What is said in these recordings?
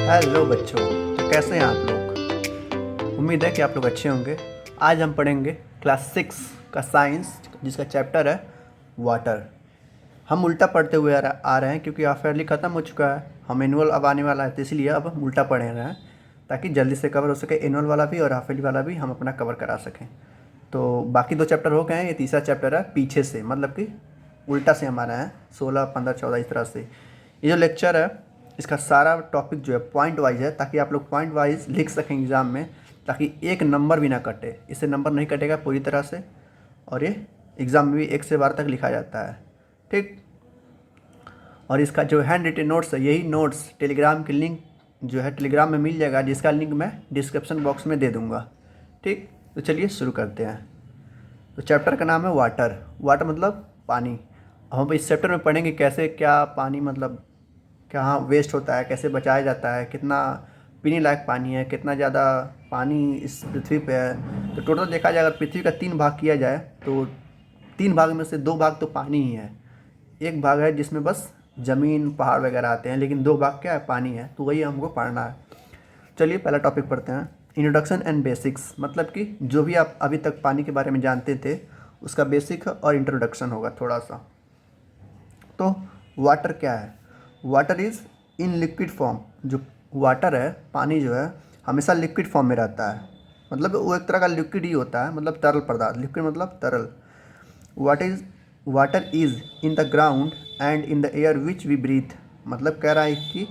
Hello बच्चों, तो कैसे हैं आप लोग। उम्मीद है कि आप लोग अच्छे होंगे। आज हम पढ़ेंगे क्लास 6 का साइंस, जिसका चैप्टर है वाटर। हम उल्टा पढ़ते हुए आ रहे हैं क्योंकि हाफ ईयरली ख़त्म हो चुका है। हम एनुअल अब आने वाला है, तो इसलिए अब हम उल्टा पढ़ रहे हैं ताकि जल्दी से कवर हो सके। एनुअल वाला भी और हाफ ईयरली वाला भी हम अपना कवर करा सकें। तो बाकी 2 चैप्टर हो गए हैं, ये तीसरा चैप्टर है पीछे से, मतलब कि उल्टा से हमारा है 16, 15, 14 इस तरह से। ये जो लेक्चर है इसका सारा टॉपिक जो है पॉइंट वाइज है, ताकि आप लोग पॉइंट वाइज लिख सकें एग्ज़ाम में, ताकि एक नंबर भी ना कटे। इससे नंबर नहीं कटेगा पूरी तरह से, और ये एग्ज़ाम में भी 1 से 12 तक लिखा जाता है, ठीक। और इसका जो हैंड रिटेन नोट्स है, यही नोट्स टेलीग्राम की लिंक जो है टेलीग्राम में मिल जाएगा, जिसका लिंक मैं डिस्क्रिप्शन बॉक्स में दे दूँगा, ठीक। तो चलिए शुरू करते हैं। तो चैप्टर का नाम है वाटर। वाटर मतलब पानी। हम इस चैप्टर में पढ़ेंगे कैसे क्या पानी मतलब कहाँ वेस्ट होता है, कैसे बचाया जाता है, कितना पीने लायक पानी है, कितना ज़्यादा पानी इस पृथ्वी पे है। तो टोटल देखा जाए, अगर पृथ्वी का 3 भाग किया जाए तो 3 भाग में से 2 भाग तो पानी ही है। एक भाग है जिसमें बस ज़मीन पहाड़ वगैरह आते हैं, लेकिन 2 भाग क्या है, पानी है। तो वही हमको पढ़ना है। चलिए पहला टॉपिक पढ़ते हैं। इंट्रोडक्शन एंड बेसिक्स, मतलब कि जो भी आप अभी तक पानी के बारे में जानते थे उसका बेसिक और इंट्रोडक्शन होगा थोड़ा सा। तो वाटर क्या है। Water is in liquid form. जो वाटर है, पानी जो है, हमेशा लिक्विड फॉर्म में रहता है। मतलब वो एक तरह का लिक्विड ही होता है, मतलब तरल पदार्थ। लिक्विड मतलब तरल। Water is in the ground and in the air which we breathe. मतलब कह रहा है कि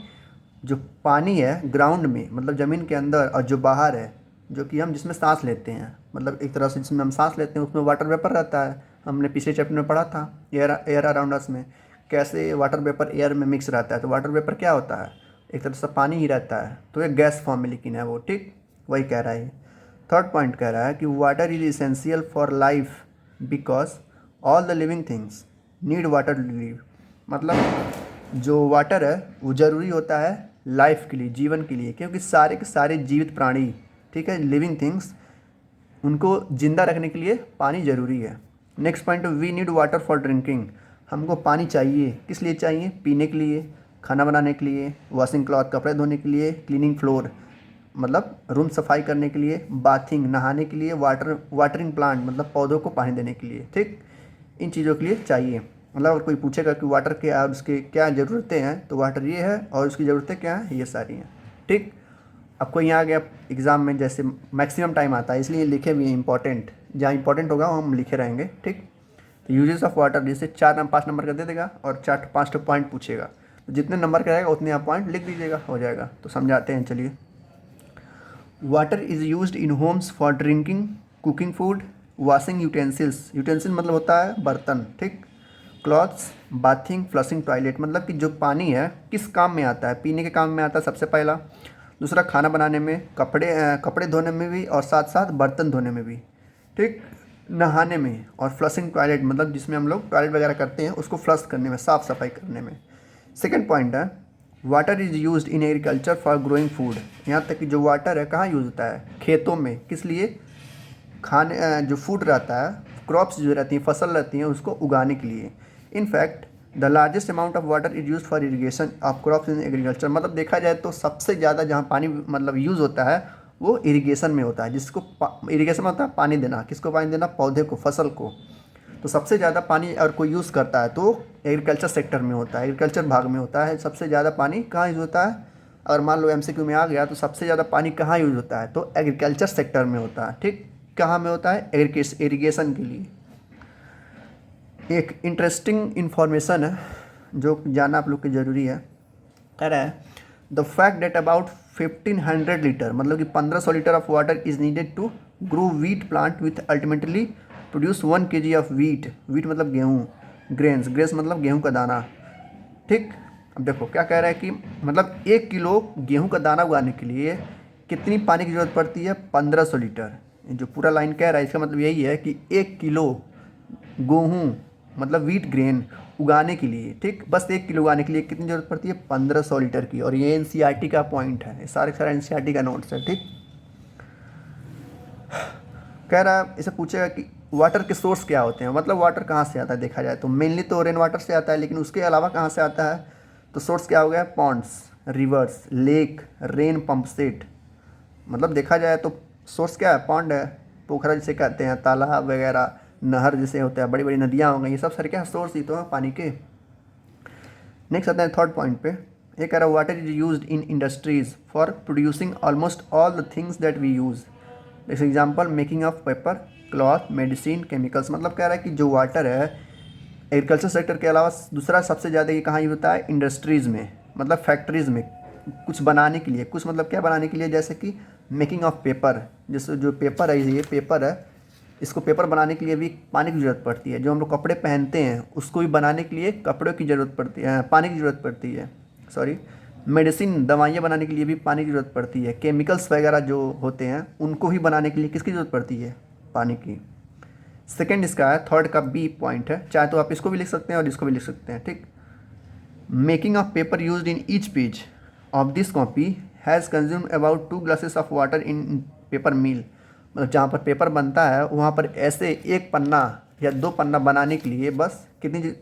जो पानी है ग्राउंड में, मतलब ज़मीन के अंदर, और जो बाहर है, जो कि हम जिसमें सांस लेते हैं, मतलब एक तरह से जिसमें हम सांस लेते हैं, उसमें वाटर वेपर रहता है। हमने पिछले चैप्टर में पढ़ा था एयर अराउंड अस में कैसे वाटर वेपर एयर में मिक्स रहता है। तो वाटर वेपर क्या होता है, एक तरह से पानी ही रहता है। तो एक गैस फॉर्म में लेकिन है वो, ठीक। वही कह रहा है। थर्ड पॉइंट कह रहा है कि water is essential for life because all the living things need water to live. मतलब जो वाटर है वो ज़रूरी होता है लाइफ के लिए, जीवन के लिए, क्योंकि सारे के सारे जीवित प्राणी, ठीक है, लिविंग थिंग्स, उनको ज़िंदा रखने के लिए पानी ज़रूरी है। Next point, we need water for drinking. हमको पानी चाहिए, किस लिए चाहिए, पीने के लिए, खाना बनाने के लिए, वॉशिंग क्लॉथ कपड़े धोने के लिए, क्लीनिंग फ्लोर मतलब रूम सफाई करने के लिए, बाथिंग नहाने के लिए, वाटरिंग प्लांट मतलब पौधों को पानी देने के लिए, ठीक। इन चीज़ों के लिए चाहिए। मतलब अगर कोई पूछेगा कि वाटर के और उसके क्या ज़रूरतें हैं, तो वाटर ये है और उसकी ज़रूरतें क्या हैं, ये सारी हैं, ठीक। आपको यहाँ आ गया एग्ज़ाम में जैसे मैक्सिमम टाइम आता है, इसलिए लिखे भी हैं इंपॉर्टेंट, जहाँ इंपॉर्टेंट होगा वो हम लिखे रहेंगे, ठीक। तो यूजेस ऑफ वाटर जैसे 5 नंबर का दे देगा और 5 पॉइंट पूछेगा। तो जितने नंबर का रहेगा उतने आप पॉइंट लिख दीजिएगा, हो जाएगा। तो समझाते हैं, चलिए। Water is used in Holmes for drinking, cooking food, washing utensils. Utensil मतलब होता है बर्तन, ठीक। Clothes, bathing, flushing toilet. मतलब कि जो पानी है किस काम में आता है, पीने के काम में आता है सबसे पहला। दूसरा खाना बनाने में, कपड़े धोने में भी, और साथ साथ बर्तन धोने में भी, ठीक। नहाने में, और फ्लशिंग टॉयलेट मतलब जिसमें हम लोग टॉयलेट वगैरह करते हैं उसको फ्लश करने में, साफ़ सफाई करने में। सेकेंड पॉइंट है water is used in agriculture for growing food. यहाँ तक कि जो वाटर है कहाँ यूज़ होता है, खेतों में। किस लिए, खाने जो फूड रहता है, क्रॉप्स जो रहती हैं, फसल रहती हैं, उसको उगाने के लिए। In fact the largest amount of water is use for irrigation of crops in agriculture. मतलब देखा जाए तो सबसे ज़्यादा जहाँ पानी मतलब यूज़ होता है वो इरीगेशन में होता है। जिसको इरीगेशन में होता है पानी देना, किसको पानी देना, पौधे को, फसल को। तो सबसे ज़्यादा पानी अगर कोई यूज़ करता है तो एग्रीकल्चर सेक्टर में होता है, एग्रीकल्चर भाग में होता है। सबसे ज़्यादा पानी कहाँ यूज़ होता है, अगर मान लो एमसीक्यू में आ गया तो सबसे ज़्यादा पानी कहाँ यूज़ होता है, तो एग्रीकल्चर सेक्टर में होता है, ठीक। कहाँ में होता है, इरीगेशन के लिए। एक इंटरेस्टिंग इन्फॉर्मेशन है जो जानना आप लोग के ज़रूरी है। कह रहा है the fact that about 1500 litre मतलब कि 1500 litre of water is needed to grow wheat plant with ultimately produce 1 kg of wheat. Wheat मतलब गेहूँ, ग्रेन्स मतलब गेहूँ का दाना, ठीक। अब देखो क्या कह रहा है कि मतलब 1 किलो गेहूँ का दाना उगाने के लिए कितनी पानी की ज़रूरत पड़ती है, 1500 लीटर। जो पूरा लाइन कह रहा है इसका मतलब यही है कि 1 किलो गेहूँ मतलब वीट ग्रेन उगाने के लिए, ठीक, बस 1 किलो उगाने के लिए कितनी ज़रूरत पड़ती है, 1500 लीटर की। और ये एनसीईआरटी का पॉइंट है, सारे सारा एनसीईआरटी का नोट्स है, ठीक। कह रहा है इसे पूछेगा कि वाटर के सोर्स क्या होते हैं, मतलब वाटर कहाँ से आता है। देखा जाए तो मेनली तो रेन वाटर से आता है, लेकिन उसके अलावा कहाँ से आता है, तो सोर्स क्या हो गया? Ponds, rivers, lake, rain pump set. मतलब देखा जाए तो सोर्स क्या है? पॉन्ड है, पोखरा जिसे कहते हैं, तालाब वगैरह, नहर जिसे होता है, बड़ी बड़ी नदियाँ हो गई, ये सब सारे क्या सोर्स ही तो हैं पानी के। नेक्स्ट आता है थर्ड पॉइंट पे। ये कह रहा है water is use in industries for producing almost all the things that we use. जैसे example making of paper, cloth, medicine, chemicals. मतलब कह रहा है कि जो वाटर है एग्रीकल्चर सेक्टर के अलावा दूसरा सबसे ज़्यादा ये कहाँ यूज होता है? इंडस्ट्रीज़ में, मतलब फैक्ट्रीज़ में, कुछ बनाने के लिए। कुछ मतलब क्या बनाने के लिए? जैसे कि मेकिंग ऑफ पेपर, जैसे जो पेपर है, ये पेपर है, इसको पेपर बनाने के लिए भी पानी की ज़रूरत पड़ती है। जो हम लोग कपड़े पहनते हैं उसको भी बनाने के लिए कपड़ों की ज़रूरत पड़ती है, पानी की ज़रूरत पड़ती है। सॉरी, मेडिसिन, दवाइयाँ बनाने के लिए भी पानी की ज़रूरत पड़ती है। केमिकल्स वगैरह जो होते हैं उनको भी बनाने के लिए किसकी ज़रूरत पड़ती है? पानी की। सेकेंड इसका है, थर्ड का बी पॉइंट है, चाहे तो आप इसको भी लिख सकते हैं और इसको भी लिख सकते हैं, ठीक। Making of paper used in each page of this copy has consume about 2 glasses of water in paper mill. मतलब जहाँ पर पेपर बनता है वहाँ पर ऐसे एक पन्ना या 2 पन्ना बनाने के लिए बस कितनी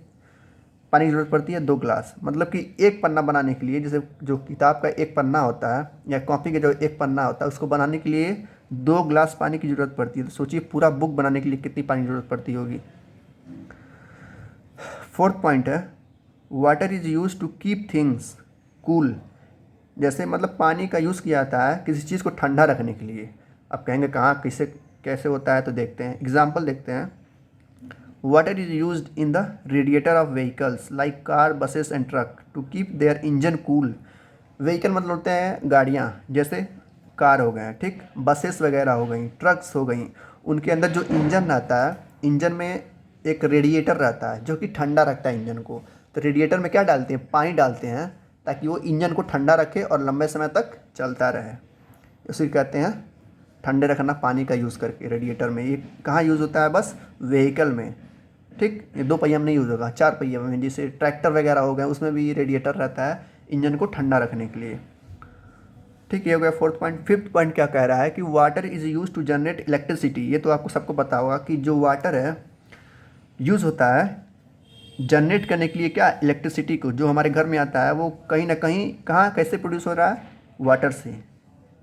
पानी की ज़रूरत पड़ती है? 2 ग्लास। मतलब कि एक पन्ना बनाने के लिए, जैसे जो किताब का एक पन्ना होता है या कॉपी का जो एक पन्ना होता है, उसको बनाने के लिए 2 ग्लास पानी की ज़रूरत पड़ती है। तो सोचिए पूरा बुक बनाने के लिए कितनी पानी की ज़रूरत पड़ती होगी। फोर्थ पॉइंट है water is use to keep things cool. जैसे मतलब पानी का यूज़ किया जाता है किसी चीज़ को ठंडा रखने के लिए। अब कहेंगे कहाँ, किसे, कैसे होता है, तो देखते हैं, एग्जाम्पल देखते हैं। Water is use in the radiator of vehicles like car, buses and truck to keep their engine cool. Vehicle मतलब होते हैं गाड़ियाँ, जैसे कार हो गए, ठीक, बसेस वगैरह हो गई, ट्रक्स हो गई। उनके अंदर जो इंजन रहता है, इंजन में एक रेडिएटर रहता है जो कि ठंडा रखता है इंजन को। तो रेडिएटर में क्या डालते हैं? पानी डालते हैं ताकि वो इंजन को ठंडा रखे और लंबे समय तक चलता रहे। उसे कहते हैं ठंडे रखना पानी का यूज़ करके रेडिएटर में। ये कहाँ यूज़ होता है? बस व्हीकल में, ठीक। ये 2 पहिया में नहीं यूज़ होगा, 4 पहिया में, जैसे ट्रैक्टर वगैरह हो गए, उसमें भी रेडिएटर रहता है इंजन को ठंडा रखने के लिए, ठीक। ये हो गया फोर्थ पॉइंट। फिफ्थ पॉइंट क्या कह रहा है कि water is use to generate electricity. ये तो आपको सबको पता होगा कि जो वाटर है यूज़ होता है जनरेट करने के लिए, क्या? इलेक्ट्रिसिटी को। जो हमारे घर में आता है वो कहीं ना कहीं कहाँ कैसे प्रोड्यूस हो रहा है? वाटर से।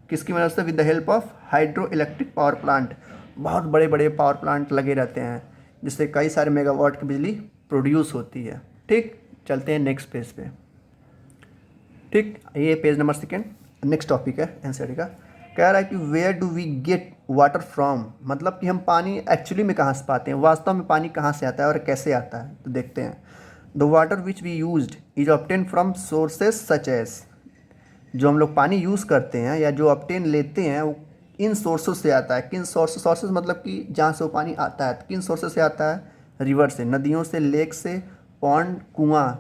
किसकी मदद से? With the help of hydro electric power plant. बहुत बड़े बड़े पावर प्लांट लगे रहते हैं जिससे कई सारे मेगावाट की बिजली प्रोड्यूस होती है, ठीक। चलते हैं नेक्स्ट पेज पे, ठीक। ये पेज नंबर 2 नेक्स्ट टॉपिक है एनसीईआरटी का। कह रहा है कि where do we get water from. मतलब कि हम पानी एक्चुअली में कहाँ से पाते हैं, वास्तव में पानी कहाँ से आता है और कैसे आता है, तो देखते हैं। The water which we used is obtain from sources such as. जो हम लोग पानी यूज़ करते हैं या जो ऑब्टेन लेते हैं वो इन सोर्सों से आता है। किन सोर्सेज मतलब कि जहाँ से वो पानी आता है, तो किन सोर्सेज से आता है? रिवर से, नदियों से, लेक से, पॉन्ड, कुआं।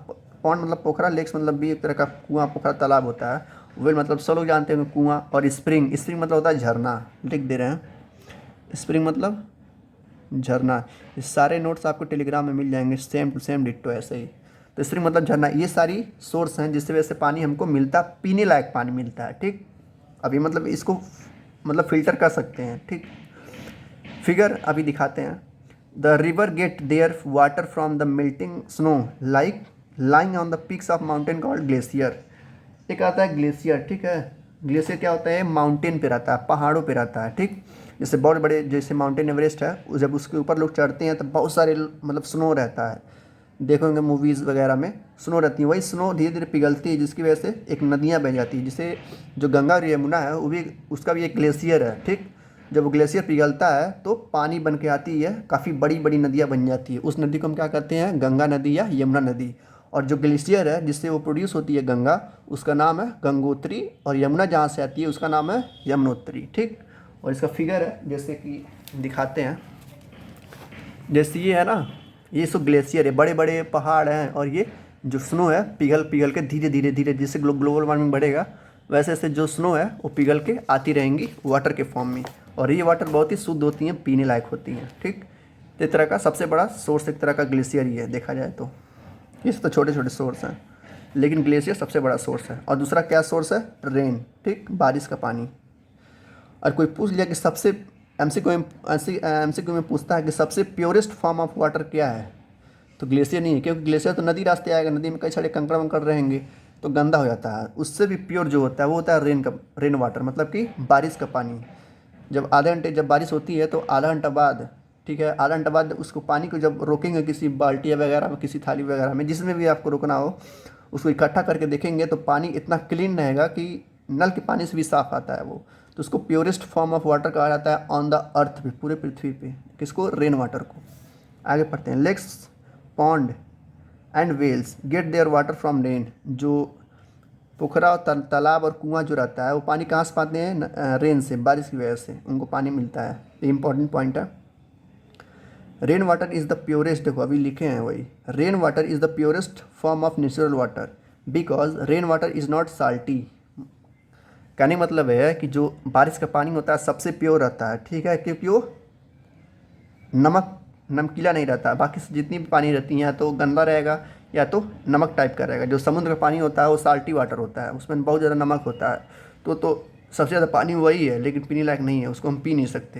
पॉन्ड मतलब पोखरा, लेक्स मतलब भी एक तरह का कुआं, पोखरा, तालाब होता है। वेल मतलब सब लोग जानते हैं कुआं। और स्प्रिंग, स्प्रिंग मतलब होता है झरना, लिख दे रहे हैं। स्प्रिंग मतलब झरना। ये सारे नोट्स आपको टेलीग्राम में मिल जाएंगे, सेम टू सेम डिट्टो ऐसे ही। तो स्प्रिंग मतलब झरना। ये सारी सोर्स हैं जिससे वजह से पानी हमको मिलता, पीने लायक पानी मिलता है, ठीक। अभी मतलब इसको मतलब फ़िल्टर कर सकते हैं, ठीक। फिगर अभी दिखाते हैं। The river get their water from the melting snow like lying on the peaks of mountain called glacier. एक आता है ग्लेशियर, ठीक है। ग्लेशियर क्या होता है? माउंटेन पे रहता है, पहाड़ों पे रहता है, ठीक। जैसे बहुत बड़े, जैसे माउंटेन एवरेस्ट है, जब उसके ऊपर लोग चढ़ते हैं तो बहुत सारे मतलब स्नो रहता है। देखोगे मूवीज़ वगैरह में स्नो रहती है, वही स्नो धीरे धीरे पिघलती है जिसकी वजह से एक नदियाँ बह जाती है। जिसे जो गंगा और यमुना है वो भी, उसका भी एक ग्लेशियर है, ठीक। जब वो ग्लेशियर पिघलता है तो पानी बन के आती है, काफ़ी बड़ी बड़ी नदियाँ बन जाती है। उस नदी को हम क्या कहते हैं? गंगा नदी या यमुना नदी। और जो ग्लेशियर है जिससे वो प्रोड्यूस होती है गंगा, उसका नाम है गंगोत्री। और यमुना जहाँ से आती है उसका नाम है यमुनोत्री, ठीक। और इसका फिगर है जैसे कि दिखाते हैं। जैसे ये है ना, ये सब ग्लेशियर है, बड़े बड़े पहाड़ हैं, और ये जो स्नो है पिघल पिघल के धीरे धीरे धीरे, जैसे ग्लोबल वार्मिंग बढ़ेगा वैसे वैसे जो स्नो है वो पिघल के आती रहेंगी वाटर के फॉर्म में। और ये वाटर बहुत ही शुद्ध होती हैं, पीने लायक होती हैं, ठीक। तो एक तरह का सबसे बड़ा सोर्स एक तरह का ग्लेशियर ही है देखा जाए तो। ये तो छोटे छोटे सोर्स हैं लेकिन ग्लेशियर सबसे बड़ा सोर्स है। और दूसरा क्या सोर्स है? रेन, ठीक, बारिश का पानी। और कोई पूछ लिया कि सबसे एमसीक्यू में पूछता है कि सबसे प्योरेस्ट फॉर्म ऑफ वाटर क्या है, तो ग्लेशियर नहीं है, क्योंकि ग्लेशियर तो नदी रास्ते आएगा, नदी में कई सारे कंकड़ वंकड़ रहेंगे तो गंदा हो जाता है। उससे भी प्योर जो होता है वो होता है रेन वाटर, मतलब कि बारिश का पानी। जब आधे घंटे जब बारिश होती है तो आधा घंटा बाद, ठीक है, आधा घंटा बाद उसको पानी को जब रोकेंगे किसी बाल्टी वगैरह में, किसी थाली वगैरह में, जिसमें भी आपको रोकना हो, उसको इकट्ठा करके देखेंगे तो पानी इतना क्लीन रहेगा कि नल के पानी से भी साफ आता है वो। तो उसको प्योरेस्ट फॉर्म ऑफ वाटर कहा जाता है ऑन द अर्थ पे, पूरे पृथ्वी पे। किसको? रेन वाटर को। आगे पढ़ते हैं। Lakes, pond and wells get their water from rain. जो पोखरा और तालाब और कुआं जो रहता है वो पानी कहाँ से पाते हैं? रेन से, बारिश की वजह से उनको पानी मिलता है। ये इंपॉर्टेंट पॉइंट है। Rain water is the purest, देखो अभी लिखे हैं वही, rain water is the purest form of natural water because rain water is not salty. कहने का मतलब है कि जो बारिश का पानी होता है सबसे प्योर रहता है, ठीक है, क्योंकि वो नमकीला नहीं रहता। बाकी से जितनी भी पानी रहती है या तो गंदा रहेगा या तो नमक टाइप का रहेगा। जो समुद्र का पानी होता है वो साल्टी वाटर होता है, उसमें बहुत ज़्यादा नमक होता है। तो सबसे ज़्यादा पानी वही है, लेकिन पीने लायक नहीं है, उसको हम पी नहीं सकते।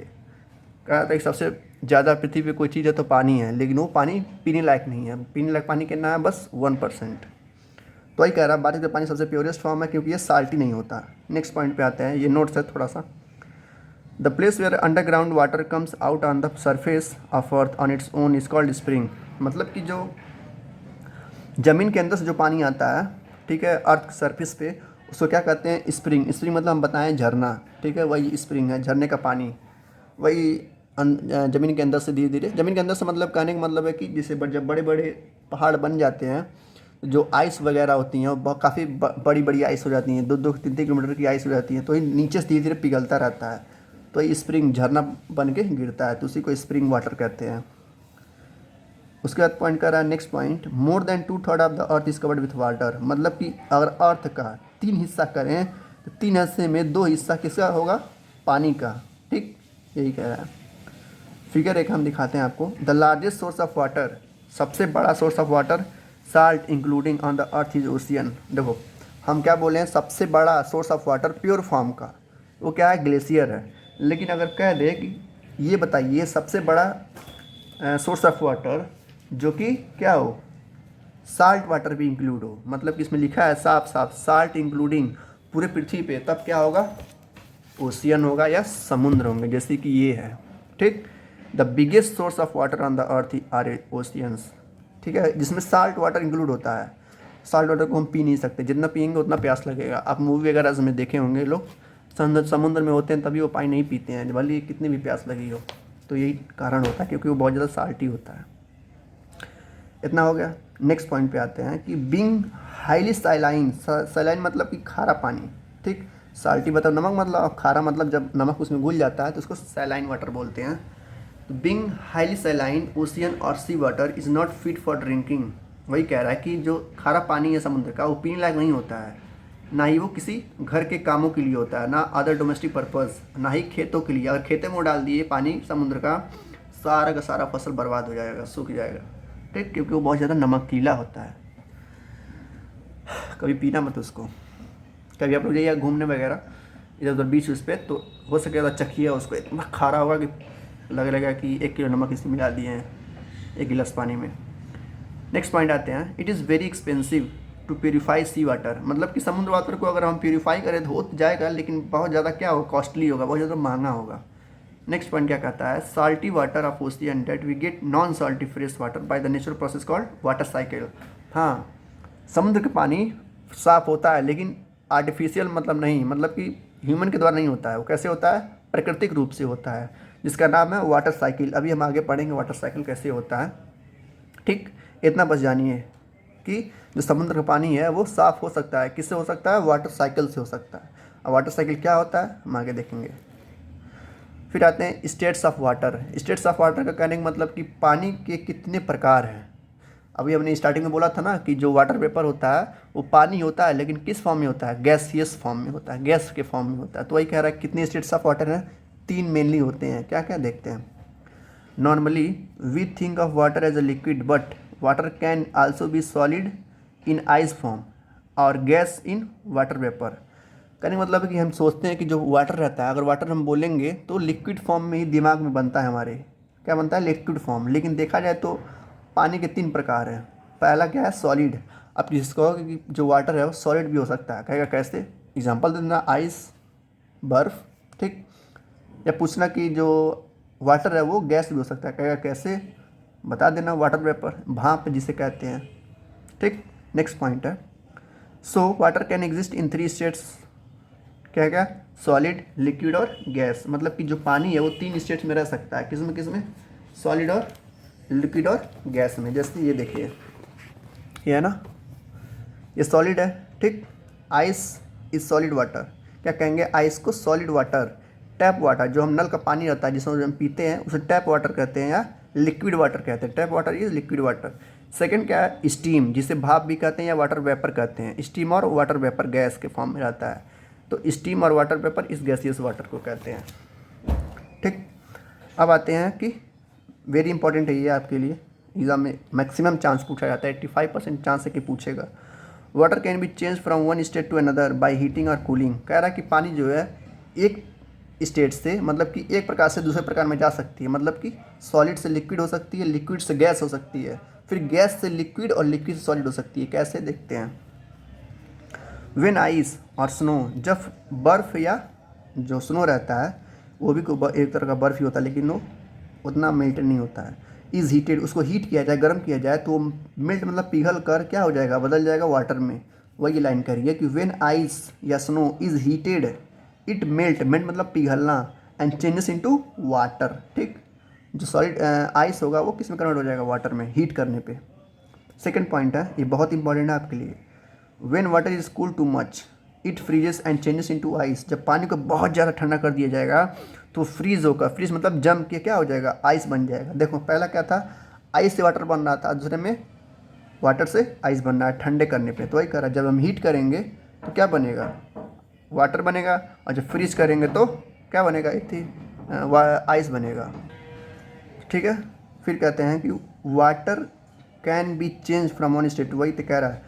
कहा था कि सबसे ज़्यादा पृथ्वी पे कोई चीज़ है तो पानी है, लेकिन वो पानी पीने लायक नहीं है। पीने लायक पानी कितना है? बस 1%। तो वही कह रहा है बारिश का पानी सबसे प्योरेस्ट फॉर्म है क्योंकि ये साल्टी नहीं होता। नेक्स्ट पॉइंट पे आते हैं, ये नोट्स है थोड़ा सा। The place where underground water comes out on the surface of earth on its own is called spring. मतलब कि जो ज़मीन के अंदर से जो पानी आता है, ठीक है, अर्थ सरफेस पे, उसको क्या कहते हैं? स्प्रिंग। स्प्रिंग मतलब हम बताएं झरना, ठीक है, वही स्प्रिंग है, झरने का पानी। वही ज़मीन के अंदर से धीरे धीरे, ज़मीन के अंदर से मतलब कहने का मतलब है कि जैसे जब बड़े बड़े पहाड़ बन जाते हैं, जो आइस वगैरह होती हैं वो काफ़ी बड़ी बड़ी आइस हो जाती हैं, 2-3 किलोमीटर की आइस हो जाती है, तो ये नीचे से धीरे धीरे पिघलता रहता है, तो ये स्प्रिंग झरना बन के गिरता है, तो उसी को स्प्रिंग वाटर कहते हैं। उसके बाद पॉइंट कर रहा है next point, more than 2/3 of the earth is covered with water. मतलब कि अगर अर्थ का 3 हिस्सा करें तो 3 हिस्से में 2 हिस्सा किसका होगा? पानी का, ठीक, यही कह रहा है। फिगर एक हम दिखाते हैं आपको। The largest source of water, सबसे बड़ा source of water, salt including on the earth is ocean. देखो हम क्या बोले हैं? सबसे बड़ा source of water pure form का वो क्या है? ग्लेशियर है। लेकिन अगर कह दे कि ये बताइए सबसे बड़ा सोर्स ऑफ वाटर जो कि क्या हो? साल्ट वाटर भी इंक्लूड हो, मतलब कि इसमें लिखा है साफ साफ साल्ट इंक्लूडिंग पूरे पृथ्वी पे, तब क्या होगा? ओशियन होगा या समुद्र होंगे, जैसे कि ये है, ठीक। The biggest source of water on the earth are oceans, ठीक है, जिसमें साल्ट वाटर इंक्लूड होता है। साल्ट वाटर को हम पी नहीं सकते, जितना पियेंगे उतना प्यास लगेगा। आप मूवी वगैरह में देखे होंगे, लोग समुद्र में होते हैं तभी वो पानी नहीं पीते हैं, भले ही कितनी भी प्यास लगी हो। तो यही कारण होता है, क्योंकि वो बहुत ज़्यादा साल्टी होता है। इतना हो गया। नेक्स्ट पॉइंट पे आते हैं कि बीइंग हाईली सैलाइन, सैलाइन मतलब कि खारा पानी, ठीक। साल्टी मतलब नमक, मतलब खारा मतलब जब नमक उसमें घुल जाता है तो उसको सैलाइन वाटर बोलते हैं। तो बीइंग हाईली सैलाइन ओशियन और sea water is not fit for drinking. वही कह रहा है कि जो खारा पानी है समुद्र का वो पीने लायक नहीं होता है, ना ही वो किसी घर के कामों के लिए होता है, ना अदर डोमेस्टिक पर्पज़, ना ही खेतों के लिए। अगर खेतों में डाल दिए पानी समुद्र का, सारा का सारा फसल बर्बाद हो जाएगा, सूख जाएगा, ठीक, क्योंकि वो बहुत ज़्यादा नमकीला होता है। कभी पीना मत उसको। कभी आप लोग जाइए घूमने वगैरह इधर उधर बीच उस पर, तो हो सके तो चखिए उसको, इतना खारा होगा कि लगेगा कि 1 किलो नमक इसमें मिला दिए हैं 1 गिलास पानी में। नेक्स्ट पॉइंट आते हैं, it is very expensive to purify sea water. मतलब कि समुद्र वाटर को अगर हम प्योरीफाई करें तो हो तो जाएगा, लेकिन बहुत ज़्यादा क्या होगा? कॉस्टली होगा, बहुत ज़्यादा महंगा होगा। नेक्स्ट पॉइंट क्या कहता है? Salty water of ocean that we get non salty fresh water by the natural process called water cycle. हाँ, समुद्र का पानी साफ होता है, लेकिन आर्टिफिशियल मतलब नहीं, मतलब कि ह्यूमन के द्वारा नहीं होता है। वो कैसे होता है? प्राकृतिक रूप से होता है, जिसका नाम है वाटर साइकिल। अभी हम आगे पढ़ेंगे वाटर साइकिल कैसे होता है, ठीक। इतना बस जानिए कि जो समुद्र का पानी है वो साफ़ हो सकता है, किससे हो सकता है? वाटर साइकिल से हो सकता है। और वाटर साइकिल क्या होता है हम आगे देखेंगे। फिर आते हैं states of water. States of water का कहने का मतलब कि पानी के कितने प्रकार हैं। अभी हमने स्टार्टिंग में बोला था ना कि जो वाटर वेपर होता है वो पानी होता है, लेकिन किस फॉर्म में होता है? गैसियस फॉर्म में होता है, गैस के फॉर्म में होता है। तो वही कह रहा है कितने स्टेट्स ऑफ वाटर हैं? 3 मेनली होते हैं। क्या क्या देखते हैं। Normally we think of water as a liquid, but water can also be solid in ice form और गैस इन वाटर वेपर। कहने का मतलब है कि हम सोचते हैं कि जो वाटर रहता है, अगर वाटर हम बोलेंगे तो लिक्विड फॉर्म में ही दिमाग में बनता है हमारे। क्या बनता है? Liquid form. लेकिन देखा जाए तो पानी के 3 प्रकार हैं। पहला क्या है, सॉलिड। अब जिसको कहोगे कि जो वाटर है वो सॉलिड भी हो सकता है, कहेगा कैसे, एग्जांपल दे देना, आइस, बर्फ़, ठीक। या पूछना कि जो वाटर है वो गैस भी हो सकता है, कहेगा कैसे, बता देना, वाटर वेपर, भाप जिसे कहते हैं, ठीक। नेक्स्ट पॉइंट है, so water can exist in 3 states. क्या क्या, सॉलिड, लिक्विड और गैस। मतलब कि जो पानी है वो 3 स्टेट्स में रह सकता है, किसमें किसमें, सॉलिड और लिक्विड और गैस में। जैसे ये देखिए, ये है ना, ये सॉलिड है, ठीक। Ice is solid water. क्या कहेंगे, आइस को सॉलिड वाटर। टैप वाटर, जो हम नल का पानी रहता है जिसमें हम पीते हैं, उसे टैप वाटर कहते हैं या लिक्विड वाटर कहते हैं। Tap water is liquid water. Second क्या है, स्टीम, जिसे भाप भी कहते हैं या वाटर वेपर कहते हैं। स्टीम और वाटर वेपर गैस के फॉर्म में रहता है, तो स्टीम और वाटर वेपर इस गैसियस वाटर को कहते हैं, ठीक। अब आते हैं कि वेरी इंपॉर्टेंट है ये आपके लिए, एग्जाम में मैक्सिमम चांस पूछा जाता है, 85% चांस है कि पूछेगा। Water can be change from one state to another by heating और कूलिंग। कह रहा है कि पानी जो है एक स्टेट से, मतलब कि एक प्रकार से दूसरे प्रकार में जा सकती है। मतलब कि सॉलिड से लिक्विड हो सकती है, लिक्विड से गैस हो सकती है, फिर गैस से लिक्विड और लिक्विड से सॉलिड हो सकती है। कैसे, देखते हैं। वेन आइस और स्नो, जब बर्फ़ या जो स्नो रहता है वो भी एक तरह का बर्फ़ ही होता है, लेकिन वो उतना मेल्ट नहीं होता है। इज़ हीटेड, उसको हीट किया जाए, गर्म किया जाए तो मेल्ट मतलब पिघल कर क्या हो जाएगा, बदल जाएगा वाटर में। वही लाइन करिए कि वेन आइस या snow is heated it melt, melt मतलब पिघलना, एंड चेंजेस इनटू वाटर, ठीक। जो सॉलिड आइस होगा वो किस में कन्वर्ट हो जाएगा, वाटर में, हीट करने पे। सेकेंड पॉइंट है, ये बहुत इंपॉर्टेंट है आपके लिए। When water is cool too much it freezes and changes into ice. जब पानी को बहुत ज़्यादा ठंडा कर दिया जाएगा तो फ्रीज होगा, फ्रीज मतलब जम के क्या हो जाएगा, आइस बन जाएगा। देखो पहला क्या था, आइस से वाटर बन रहा था, दूसरे में वाटर से आइस बन रहा है ठंडे करने पे। तो वही कह रहा है, जब हम हीट करेंगे तो क्या बनेगा, वाटर बनेगा, और जब फ्रीज करेंगे तो क्या बनेगा, आइस बनेगा, ठीक है। फिर कहते हैं कि water can be change from one state, वही तो कह रहा है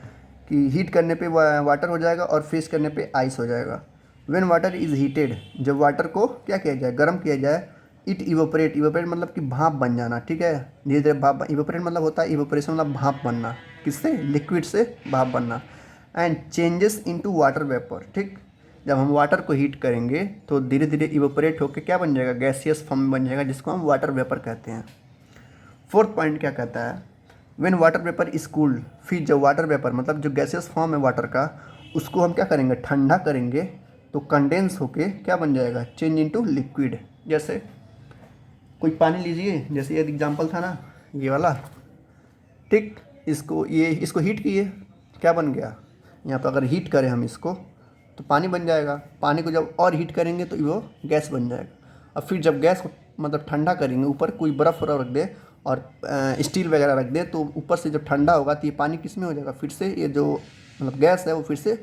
कि हीट करने पे वाटर हो जाएगा और फ्रीज करने पे आइस हो जाएगा। व्हेन वाटर इज़ हीटेड, जब वाटर को क्या किया जाए, गर्म किया जाए, इट इवोपरेट, इवोपरेट मतलब कि भाप बन जाना, ठीक है। धीरे धीरे भाप, इवोपरेट मतलब होता है, इवोपरेशन मतलब भाप बनना, किससे, लिक्विड से भाप बनना, and changes into water vapour, ठीक। जब हम वाटर को हीट करेंगे तो धीरे धीरे इवोपरेट होकर क्या बन जाएगा, गैसियस फॉर्म में बन जाएगा, जिसको हम वाटर वेपर कहते हैं। फोर्थ पॉइंट क्या कहता है, when water vapour is cooled, फिर जब वाटर वेपर मतलब जो गैसियस फॉर्म है वाटर का, उसको हम क्या करेंगे, ठंडा करेंगे, तो कंडेंस होके क्या बन जाएगा, चेंज इनटू लिक्विड। जैसे कोई पानी लीजिए, जैसे ये एग्जांपल था ना ये वाला, ठीक। इसको हीट किए, क्या बन गया, यहाँ पर अगर हीट करें हम इसको तो पानी बन जाएगा। पानी को जब और हीट करेंगे तो वो गैस बन जाएगा। और फिर जब गैस को मतलब ठंडा करेंगे, ऊपर कोई बर्फ़ रख दे और स्टील वगैरह रख दे, तो ऊपर से जब ठंडा होगा तो ये पानी किस में हो जाएगा, फिर से ये जो मतलब गैस है वो फिर से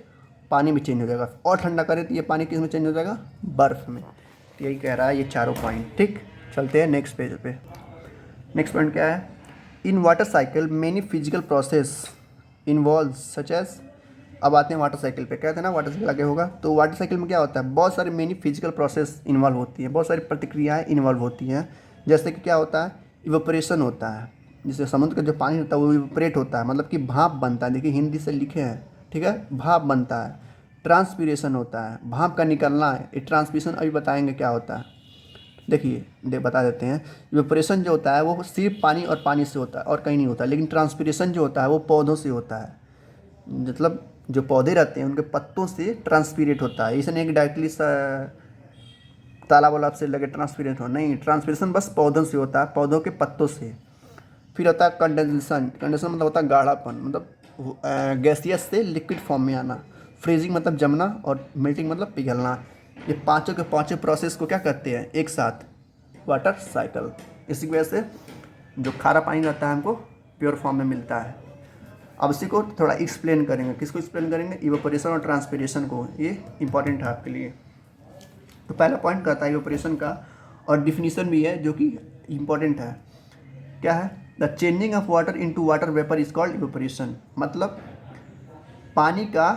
पानी में चेंज हो जाएगा, और ठंडा करे तो ये पानी किस में चेंज हो जाएगा, बर्फ़ में। तो यही कह रहा है ये चारों पॉइंट, ठीक। चलते हैं नेक्स्ट पेज पे। नेक्स्ट पॉइंट क्या है, in water cycle many physical process involve such as. अब आते हैं वाटर साइकिल पे, कहते हैं ना वाटर साइकिल आगे होगा। तो वाटर साइकिल में क्या होता है, बहुत सारी मेनी फिजिकल प्रोसेस इन्वॉल्व होती है, बहुत सारी प्रतिक्रियाएं इन्वॉल्व होती हैं। जैसे कि क्या होता है, इवेपोरेशन होता है, जैसे समुद्र का जो पानी होता है वो इवेपोरेट होता है, मतलब कि भाप बनता है। देखिए हिंदी से लिखे हैं, ठीक है, भाप बनता है। ट्रांसपीरेशन होता है, भाप का निकलना है। ये ट्रांसपीरेशन अभी बताएंगे क्या होता है। देखिए बता देते हैं, इवेपोरेशन जो होता है वो सिर्फ पानी और पानी से होता है और कहीं नहीं होता, लेकिन ट्रांसपीरेशन जो होता है वो पौधों से होता है। मतलब जो पौधे रहते हैं उनके पत्तों से ट्रांसपीरेट होता है। इसे नहीं कि डायरेक्टली तालाब वालाब से लगे ट्रांसपीरेट हो, नहीं, ट्रांसपीरेशन बस पौधों से होता है, पौधों के पत्तों से। फिर होता है कंडेंसेशन, कंडेंसेशन मतलब होता है गाढ़ापन, मतलब गैसियस से लिक्विड फॉर्म में आना। फ्रीजिंग मतलब जमना, और मेल्टिंग मतलब पिघलना। ये पांचों के पांचों प्रोसेस को क्या कहते हैं, एक साथ, वाटर साइकिल। इसी वजह से जो खारा पानी रहता है हमको प्योर फॉर्म में मिलता है। अब इसी को थोड़ा एक्सप्लेन करेंगे, किसको एक्सप्लेन करेंगे, इवेपोरेशन और ट्रांसपीरेशन को। ये इंपॉर्टेंट है आपके लिए। तो पहला पॉइंट कहता है इवेपोरेशन का, और डिफिनीशन भी है जो कि इम्पॉर्टेंट है। क्या है, the changing of water into water vapour is called evaporation. मतलब पानी का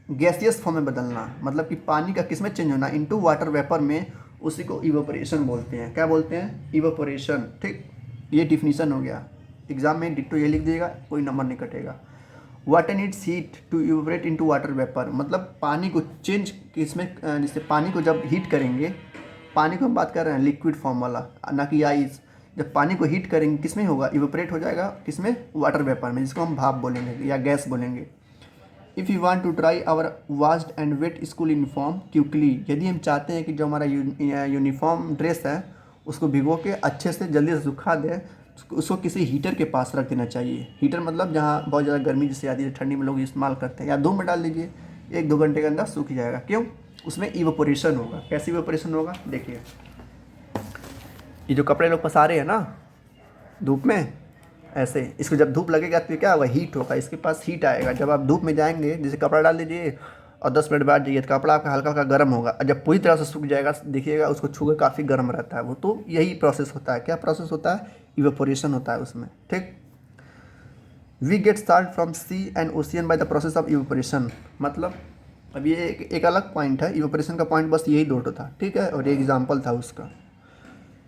गैसियस फॉर्म में बदलना, मतलब कि पानी का किस में चेंज होना, इनटू वाटर वेपर में, उसी को इवेपोरेशन बोलते हैं। क्या बोलते हैं, इवेपोरेशन, ठीक। ये डिफिनीशन हो गया। एग्जाम में डिट्टो ये लिख दिएगा, कोई नंबर नहीं कटेगा। Water needs heat to evaporate into water vapour, मतलब पानी को चेंज किसमें, जैसे पानी को जब हीट करेंगे, पानी को हम बात कर रहे हैं लिक्विड फॉर्म वाला, ना कि आइस। जब पानी को हीट करेंगे किसमें होगा, इवेपोरेट हो जाएगा किसमें, वाटर वेपर में, जिसको हम भाप बोलेंगे या गैस बोलेंगे। If you want to dry our washed and wet school uniform quickly, यदि हम चाहते हैं कि जो हमारा यूनिफॉर्म ड्रेस है उसको भिगो के अच्छे से जल्दी से सुखा दें, उसको किसी हीटर के पास रख देना चाहिए। हीटर मतलब जहाँ बहुत ज़्यादा गर्मी जैसे आती है, ठंडी में लोग इस्तेमाल करते हैं, या धूप में डाल दीजिए, 1-2 घंटे के अंदर सूख जाएगा। क्यों, उसमें इवेपोरेशन होगा। कैसे इवेपोरेशन होगा, देखिए ये जो कपड़े लोग पसारे हैं ना धूप में, ऐसे इसको जब धूप लगेगा तो क्या होगा, हीट होगा, इसके पास हीट आएगा। जब आप धूप में जाएंगे, जैसे कपड़ा डाल दीजिए और 10 मिनट बाद जाइए तो कपड़ा आपका हल्का हल्का गर्म होगा, और जब पूरी तरह से सूख जाएगा देखिएगा उसको छू के काफ़ी गर्म रहता है वो। तो यही प्रोसेस होता है। क्या प्रोसेस होता है, इवेपोरेशन होता है उसमें। ठीक, we get start from sea and ocean by the process of evaporation, मतलब अब ये एक अलग पॉइंट है। इवेपोरेशन का पॉइंट बस यही दो था, ठीक है, और ये एग्जाम्पल था उसका।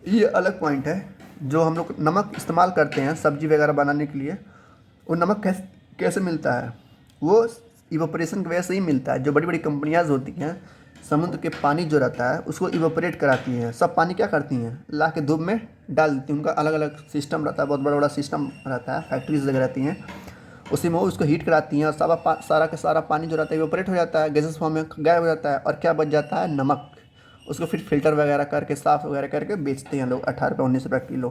ये अलग पॉइंट है। जो हम लोग नमक इस्तेमाल करते हैं सब्जी वगैरह बनाने के लिए, वो नमक कैसे मिलता है, वो इवेपोरेशन की वजह से ही मिलता है। जो बड़ी बड़ी कंपनियाँ होती हैं, समुद्र के पानी जो रहता है उसको इवेपोरेट कराती हैं। सब पानी क्या करती हैं, ला के धूप में डाल देती हैं। उनका अलग अलग सिस्टम रहता है, बहुत बड़ा बड़ा सिस्टम रहता है, फैक्ट्रीज लगे रहती हैं, उसी में वो उसको हीट कराती हैं, और सारा का सारा पानी जो रहता है इवेपोरेट हो जाता है, गैसेस फॉर्म में गायब हो जाता है, और क्या बच जाता है, नमक। उसको फिर फिल्टर वगैरह करके साफ़ वगैरह करके बेचते हैं लोग 18 रुपये 19 रुपये किलो।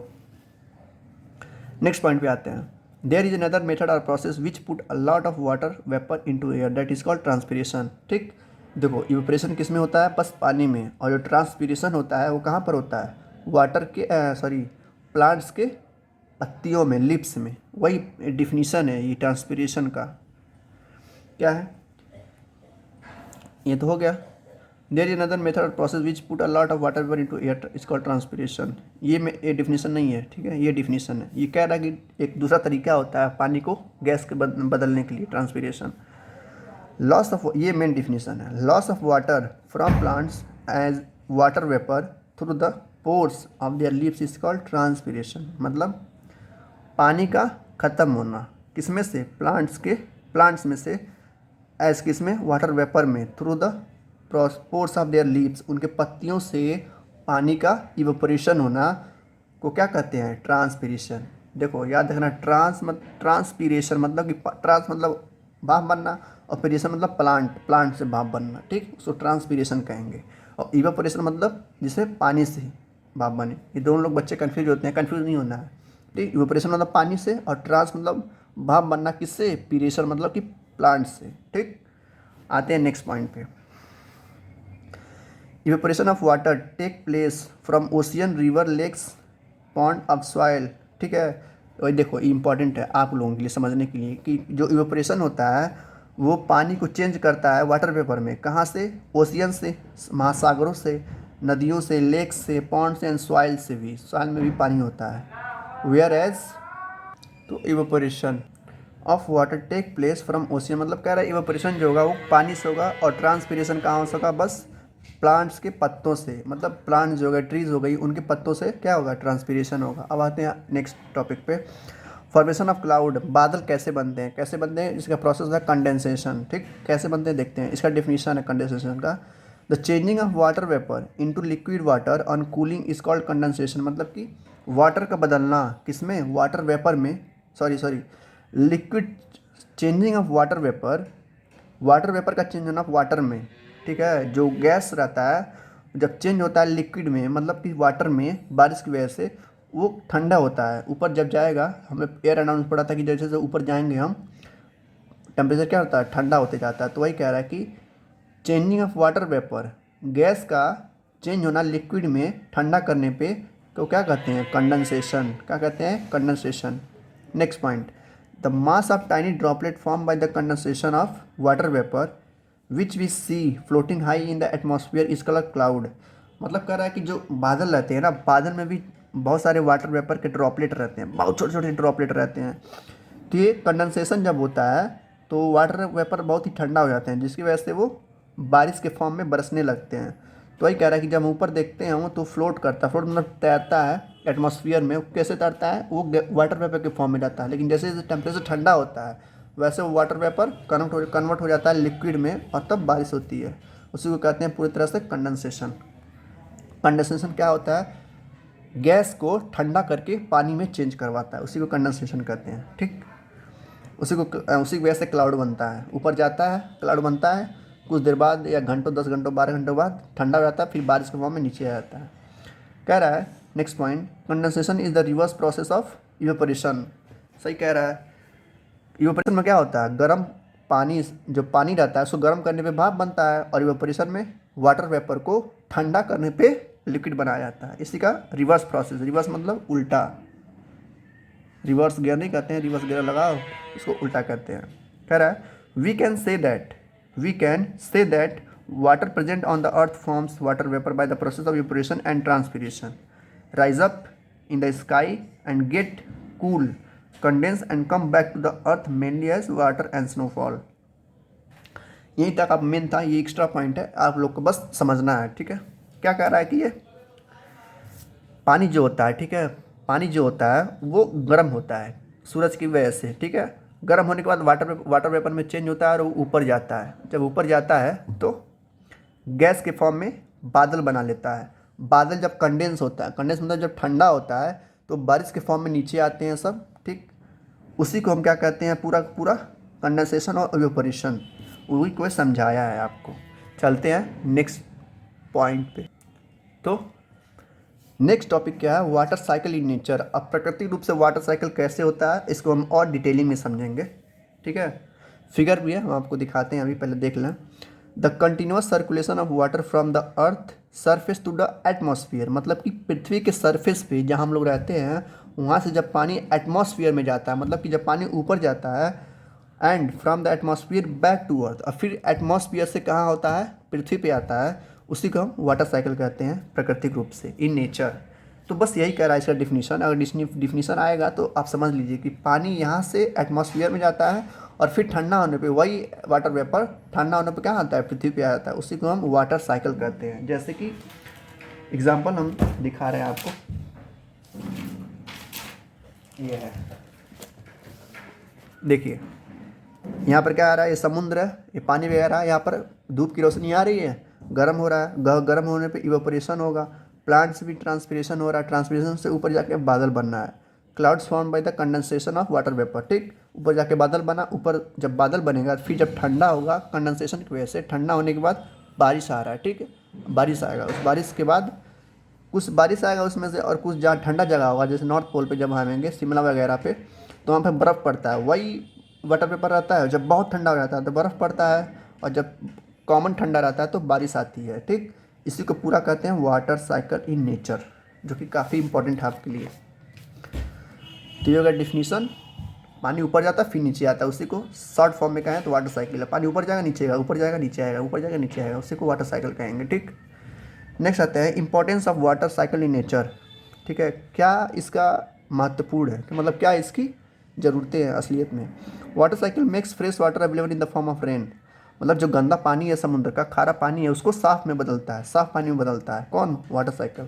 नेक्स्ट पॉइंट पे आते हैं। देयर इज अनदर मेथड और process which put a lot of water vapour into air, that is called transpiration. ठीक, देखो इवेपोरेशन किस में होता है, बस पानी में, और जो ट्रांसपीरेशन होता है वो कहाँ पर होता है, वाटर के प्लांट्स के पत्तियों में, लिप्स में। वही डिफिनीशन है ये ट्रांसपीरेशन का। क्या है, ये तो हो गया। देयर इज अनदर मेथड और process which put a lot of water vapour into air, is called transpiration. ये डिफिनीशन नहीं है, ठीक है, ये डिफिनीशन है। ये कह रहा है कि एक दूसरा तरीका होता है पानी को गैस के बदलने के लिए, ट्रांसपीरेशन। लॉस ऑफ, ये मेन डिफिनीशन है, loss of water from plants as water vapour through the pores of their leaves is called transpiration. मतलब पानी का ख़त्म होना किसमें से, प्लांट्स में से, एज किसमें, वाटर वेपर में, through the pores of their leaves, उनके पत्तियों से पानी का इवेपोरेशन होना को क्या कहते हैं, ट्रांसपीरेशन। देखो याद रखना, ट्रांसपीरेशन मतलब कि ट्रांस मतलब भाप बनना, और पीरेशन मतलब प्लांट से भाप बनना। ठीक, उसको ट्रांसपीरेशन कहेंगे। और इवेपोरेशन मतलब जिसे पानी से भाप बने। ये दोनों लोग बच्चे कन्फ्यूज होते हैं, कन्फ्यूज नहीं होना है। ठीक, इवेपोरेशन मतलब पानी से, और ट्रांस मतलब भाप बनना किससे, पीरेशन मतलब कि प्लांट से। ठीक, आते हैं नेक्स्ट पॉइंट पे। Evaporation of water take place from ocean, river, lakes, pond of soil. ठीक है, वही देखो इंपॉर्टेंट है आप लोगों के लिए समझने के लिए कि जो इवेपोरेशन होता है वो पानी को चेंज करता है वाटर वेपर में। कहाँ से, ओशियन से, महासागरों से, नदियों से, लेक्स से, पॉन्ड से, एंड सॉइल से भी। सॉइल में भी पानी होता है। वेयर एज, तो evaporation of water take place from ocean, मतलब कह रहा है इवेपोरेशन जो होगा वो पानी से होगा, और ट्रांसपीरेशन कहाँ से होगा, बस प्लांट्स के पत्तों से। मतलब प्लांट जो होगा, ट्रीज हो गई, उनके पत्तों से क्या होगा, ट्रांसपीरेशन होगा। अब आते हैं नेक्स्ट टॉपिक पे, फॉर्मेशन ऑफ क्लाउड। बादल कैसे बनते हैं, इसका प्रोसेस है कंडेंसेशन। ठीक, कैसे बनते हैं देखते हैं, इसका डेफिनेशन है कंडेंसेशन का। The changing of water vapour into liquid water on cooling is called condensation. मतलब कि वाटर का बदलना किसमें, वाटर वेपर में, sorry liquid, changing of water vapour का चेंज होना वाटर में। ठीक है, जो गैस रहता है जब चेंज होता है लिक्विड में, मतलब कि वाटर में, बारिश की वजह से वो ठंडा होता है। ऊपर जब जाएगा, हमें एयर अनाउंस पड़ा था कि जैसे जैसे ऊपर जाएंगे हम, टेम्परेचर क्या होता है, ठंडा होते जाता है। तो वही कह रहा है कि changing of water vapour, gas का चेंज होना लिक्विड में ठंडा करने पे, तो क्या कहते हैं, कंडेंसेशन। क्या कहते हैं, condensation. Next point, the mass of tiny droplet form by the condensation of water vapour which we see floating high in the atmosphere is called cloud. मतलब कह रहा है कि जो बादल रहते हैं ना, बादल में भी बहुत सारे वाटर वेपर के ड्रॉपलेट रहते हैं, बहुत छोटे छोटे ड्रॉपलेट रहते हैं। तो ये कंडेंसेशन जब होता है तो वाटर वेपर बहुत ही ठंडा हो जाते हैं, जिसकी वजह से वो बारिश के फॉर्म में बरसने लगते हैं। तो वही कह रहा है कि जब हम ऊपर देखते हैं वो तो फ्लोट करता है, फ्लोट मतलब तैरता है एटमॉस्फेयर में। कैसे तैरता है, वो वाटर वेपर के फॉर्म में रहता है, लेकिन जैसे जैसे टेम्परेचर ठंडा होता है वैसे वो वाटर वेपर कन्वर्ट हो जाता है लिक्विड में और तब बारिश होती है। उसी को कहते हैं पूरी तरह से कंडेंसेशन। कंडेंसेशन क्या होता है, गैस को ठंडा करके पानी में चेंज करवाता है, उसी को कंडेंसेशन कहते हैं। ठीक, उसी की वजह से क्लाउड बनता है, ऊपर जाता है क्लाउड बनता है, कुछ देर बाद या घंटों 10 घंटों 12 घंटों बाद ठंडा हो जाता है, फिर बारिश के फॉर्म में नीचे आ जाता है। कह रहा है next point, condensation is the reverse process of evaporation. सही कह रहा है। इवेपोरेशन में क्या होता है, गर्म पानी, जो पानी रहता है उसको गर्म करने पे भाप बनता है, और इवेपोरेशन में वाटर वेपर को ठंडा करने पे लिक्विड बनाया जाता है। इसी का रिवर्स प्रोसेस, रिवर्स मतलब उल्टा, रिवर्स गियर नहीं कहते हैं, रिवर्स गियर लगाओ, इसको उल्टा कहते हैं। कह रहा है we can say that water present on the earth forms water vapour by the process of evaporation and transpiration, rise up in the sky and get cool, condense and come back to the earth mainly as water and snowfall. यहीं तक आप main था, ये extra point है, आप लोग को बस समझना है। ठीक है, क्या कह रहा है कि ये पानी जो होता है, ठीक है, पानी जो होता है वो गर्म होता है सूरज की वजह से। ठीक है, गर्म होने के बाद वाटर वेपर में चेंज होता है और वो ऊपर जाता है। जब ऊपर जाता है तो गैस के फॉर्म में बादल बना लेता है। बादल जब कंडेंस होता है, कंडेंस मतलब जब ठंडा होता है तो बारिश के फॉर्म में नीचे आते हैं सब। ठीक, उसी को हम क्या कहते हैं, पूरा पूरा कंडेंसेशन और इवेपोरेशन, वही को समझाया है आपको। चलते हैं नेक्स्ट पॉइंट पे। तो नेक्स्ट टॉपिक क्या है, वाटर साइकिल इन नेचर। अब प्राकृतिक रूप से वाटर साइकिल कैसे होता है इसको हम और डिटेलिंग में समझेंगे। ठीक है, फिगर भी है, हम आपको दिखाते हैं, अभी पहले देख लें। The continuous circulation of water from the earth surface to the atmosphere, मतलब कि पृथ्वी के सरफेस पे जहाँ हम लोग रहते हैं वहाँ से जब पानी एटमॉस्फेयर में जाता है, मतलब कि जब पानी ऊपर जाता है, and from the atmosphere back to earth, और फिर एटमॉस्फेयर से कहाँ होता है, पृथ्वी पे आता है, उसी को हम वाटर साइकिल कहते हैं प्राकृतिक रूप से, इन नेचर। तो बस यही कह रहा है इसका डिफिनीशन। अगर डिफिनीशन आएगा तो आप समझ लीजिए कि पानी यहाँ से एटमॉस्फेयर में जाता है और फिर ठंडा होने पे वही वाटर वेपर ठंडा होने पे क्या आता है, पृथ्वी पे आ जाता है, उसी को हम वाटर साइकिल कहते हैं। जैसे कि एग्जाम्पल हम दिखा रहे हैं आपको, ये है, देखिए यहाँ पर क्या आ रहा है, ये समुद्र है, ये पानी वगैरह, यहाँ पर धूप की रोशनी आ रही है, गर्म हो रहा है, गर्म होने पे इवेपोरेशन होगा, प्लांट से भी ट्रांसपिरेशन हो रहा है, ट्रांसपिरेशन से ऊपर जाके बादल बनना है, clouds form by the condensation of water vapour. ठीक, ऊपर जाके बादल बना, ऊपर जब बादल बनेगा फिर जब ठंडा होगा कंडेंसेशन की वजह से, ठंडा होने के बाद बारिश आ रहा है। ठीक, बारिश आएगा, उस बारिश के बाद कुछ बारिश आएगा उसमें से, और कुछ जहाँ ठंडा जगह होगा जैसे नॉर्थ पोल पे जब आएंगे, शिमला वगैरह पे, तो वहाँ पे बर्फ़ पड़ता है, वही वाटर पेपर रहता है। जब बहुत ठंडा हो जाता है तो बर्फ़ पड़ता है, और जब कॉमन ठंडा रहता है तो बारिश आती है। ठीक, इसी को पूरा कहते हैं वाटर साइकिल इन नेचर, जो कि काफ़ी इंपॉर्टेंट है आपके लिए। तो ये होगा डिफिनीशन, पानी ऊपर जाता है फिर नीचे आता है, उसी को शॉर्ट फॉर्म में कहें तो वाटर साइकिल है। पानी ऊपर जाएगा नीचे आएगा, ऊपर जाएगा नीचे आएगा, ऊपर जाएगा नीचे आएगा, उसी को वाटर साइकिल कहेंगे। ठीक, नेक्स्ट आता है importance of water cycle in nature. ठीक है, क्या इसका महत्वपूर्ण है, कि मतलब क्या इसकी ज़रूरतें हैं असलियत में। Water cycle makes fresh water available in the form of rain, मतलब जो गंदा पानी है समुद्र का, खारा पानी है, उसको साफ़ में बदलता है, साफ़ पानी में बदलता है। कौन, water cycle.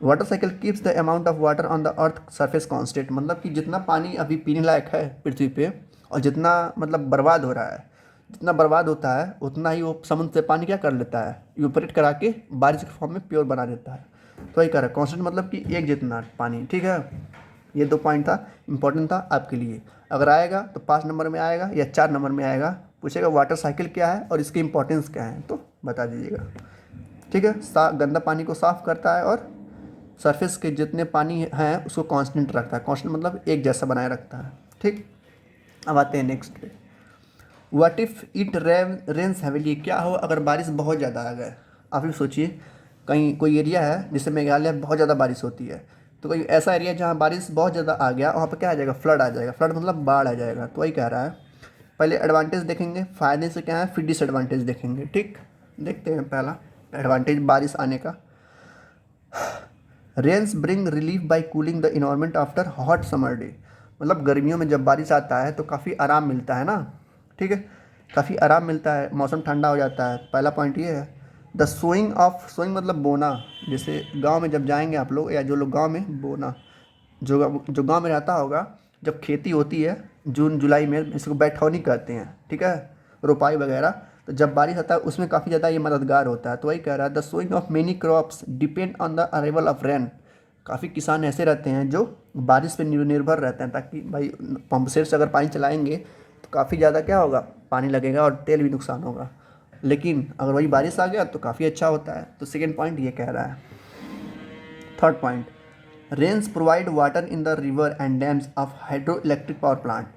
Water cycle keeps the amount of water on the earth surface constant, मतलब कि जितना पानी अभी पीने लायक है पृथ्वी पे, और जितना मतलब बर्बाद हो रहा है, जितना बर्बाद होता है उतना ही वो समुद्र से पानी क्या कर लेता है, इवेपोरेट करा के बारिश के फॉर्म में प्योर बना देता है। तो वही कह रहा है कांस्टेंट मतलब कि एक जितना पानी। ठीक है, ये 2 पॉइंट था, इंपॉर्टेंट था आपके लिए। अगर आएगा तो 5 नंबर में आएगा या 4 नंबर में आएगा, पूछेगा वाटर साइकिल क्या है और इसकी इंपॉर्टेंस क्या है, तो बता दीजिएगा। ठीक है, गंदा पानी को साफ़ करता है और सरफेस के जितने पानी हैं उसको कांस्टेंट रखता है, कांस्टेंट मतलब एक जैसा बनाए रखता है। ठीक, अब आते हैं नेक्स्ट पे। What if it rains heavily, क्या हो अगर बारिश बहुत ज़्यादा आ गए। आप भी सोचिए, कहीं कोई एरिया है जिससे मेघालय बहुत ज़्यादा बारिश होती है, तो कोई ऐसा एरिया जहाँ बारिश बहुत ज़्यादा आ गया, वहाँ पर क्या आ जाएगा, फ्लड आ जाएगा। फ्लड मतलब बाढ़ आ जाएगा। तो वही कह रहा है, पहले एडवांटेज देखेंगे, फ़ायदे से क्या है, फिर डिसएडवांटेज देखेंगे। ठीक, देखते हैं पहला एडवांटेज बारिश आने का। Rains bring relief by cooling the environment after hot summer day, मतलब गर्मियों में जब बारिश आता है तो काफ़ी आराम मिलता है ना। ठीक है, काफ़ी आराम मिलता है, मौसम ठंडा हो जाता है, पहला पॉइंट ये है। द सोइंग मतलब बोना। जैसे गांव में जब जाएंगे आप लोग, या जो लोग गांव में बोना, जो गांव में रहता होगा, जब खेती होती है जून जुलाई में, इसको बैठौनी कहते हैं, ठीक है, रोपाई वगैरह। तो जब बारिश आता है उसमें काफ़ी ज़्यादा ये मददगार होता है। तो वही कह रहा है, the sowing of many crops depend on the arrival of rain. काफ़ी किसान ऐसे रहते हैं जो बारिश पे निर्भर रहते हैं, ताकि भाई पंप सेट से अगर पानी चलाएंगे तो काफ़ी ज़्यादा क्या होगा, पानी लगेगा और तेल भी नुकसान होगा। लेकिन अगर वही बारिश आ गया तो काफ़ी अच्छा होता है। तो सेकेंड पॉइंट ये कह रहा है। Third point, rains provide water in the river and dams of hydro electric power plant.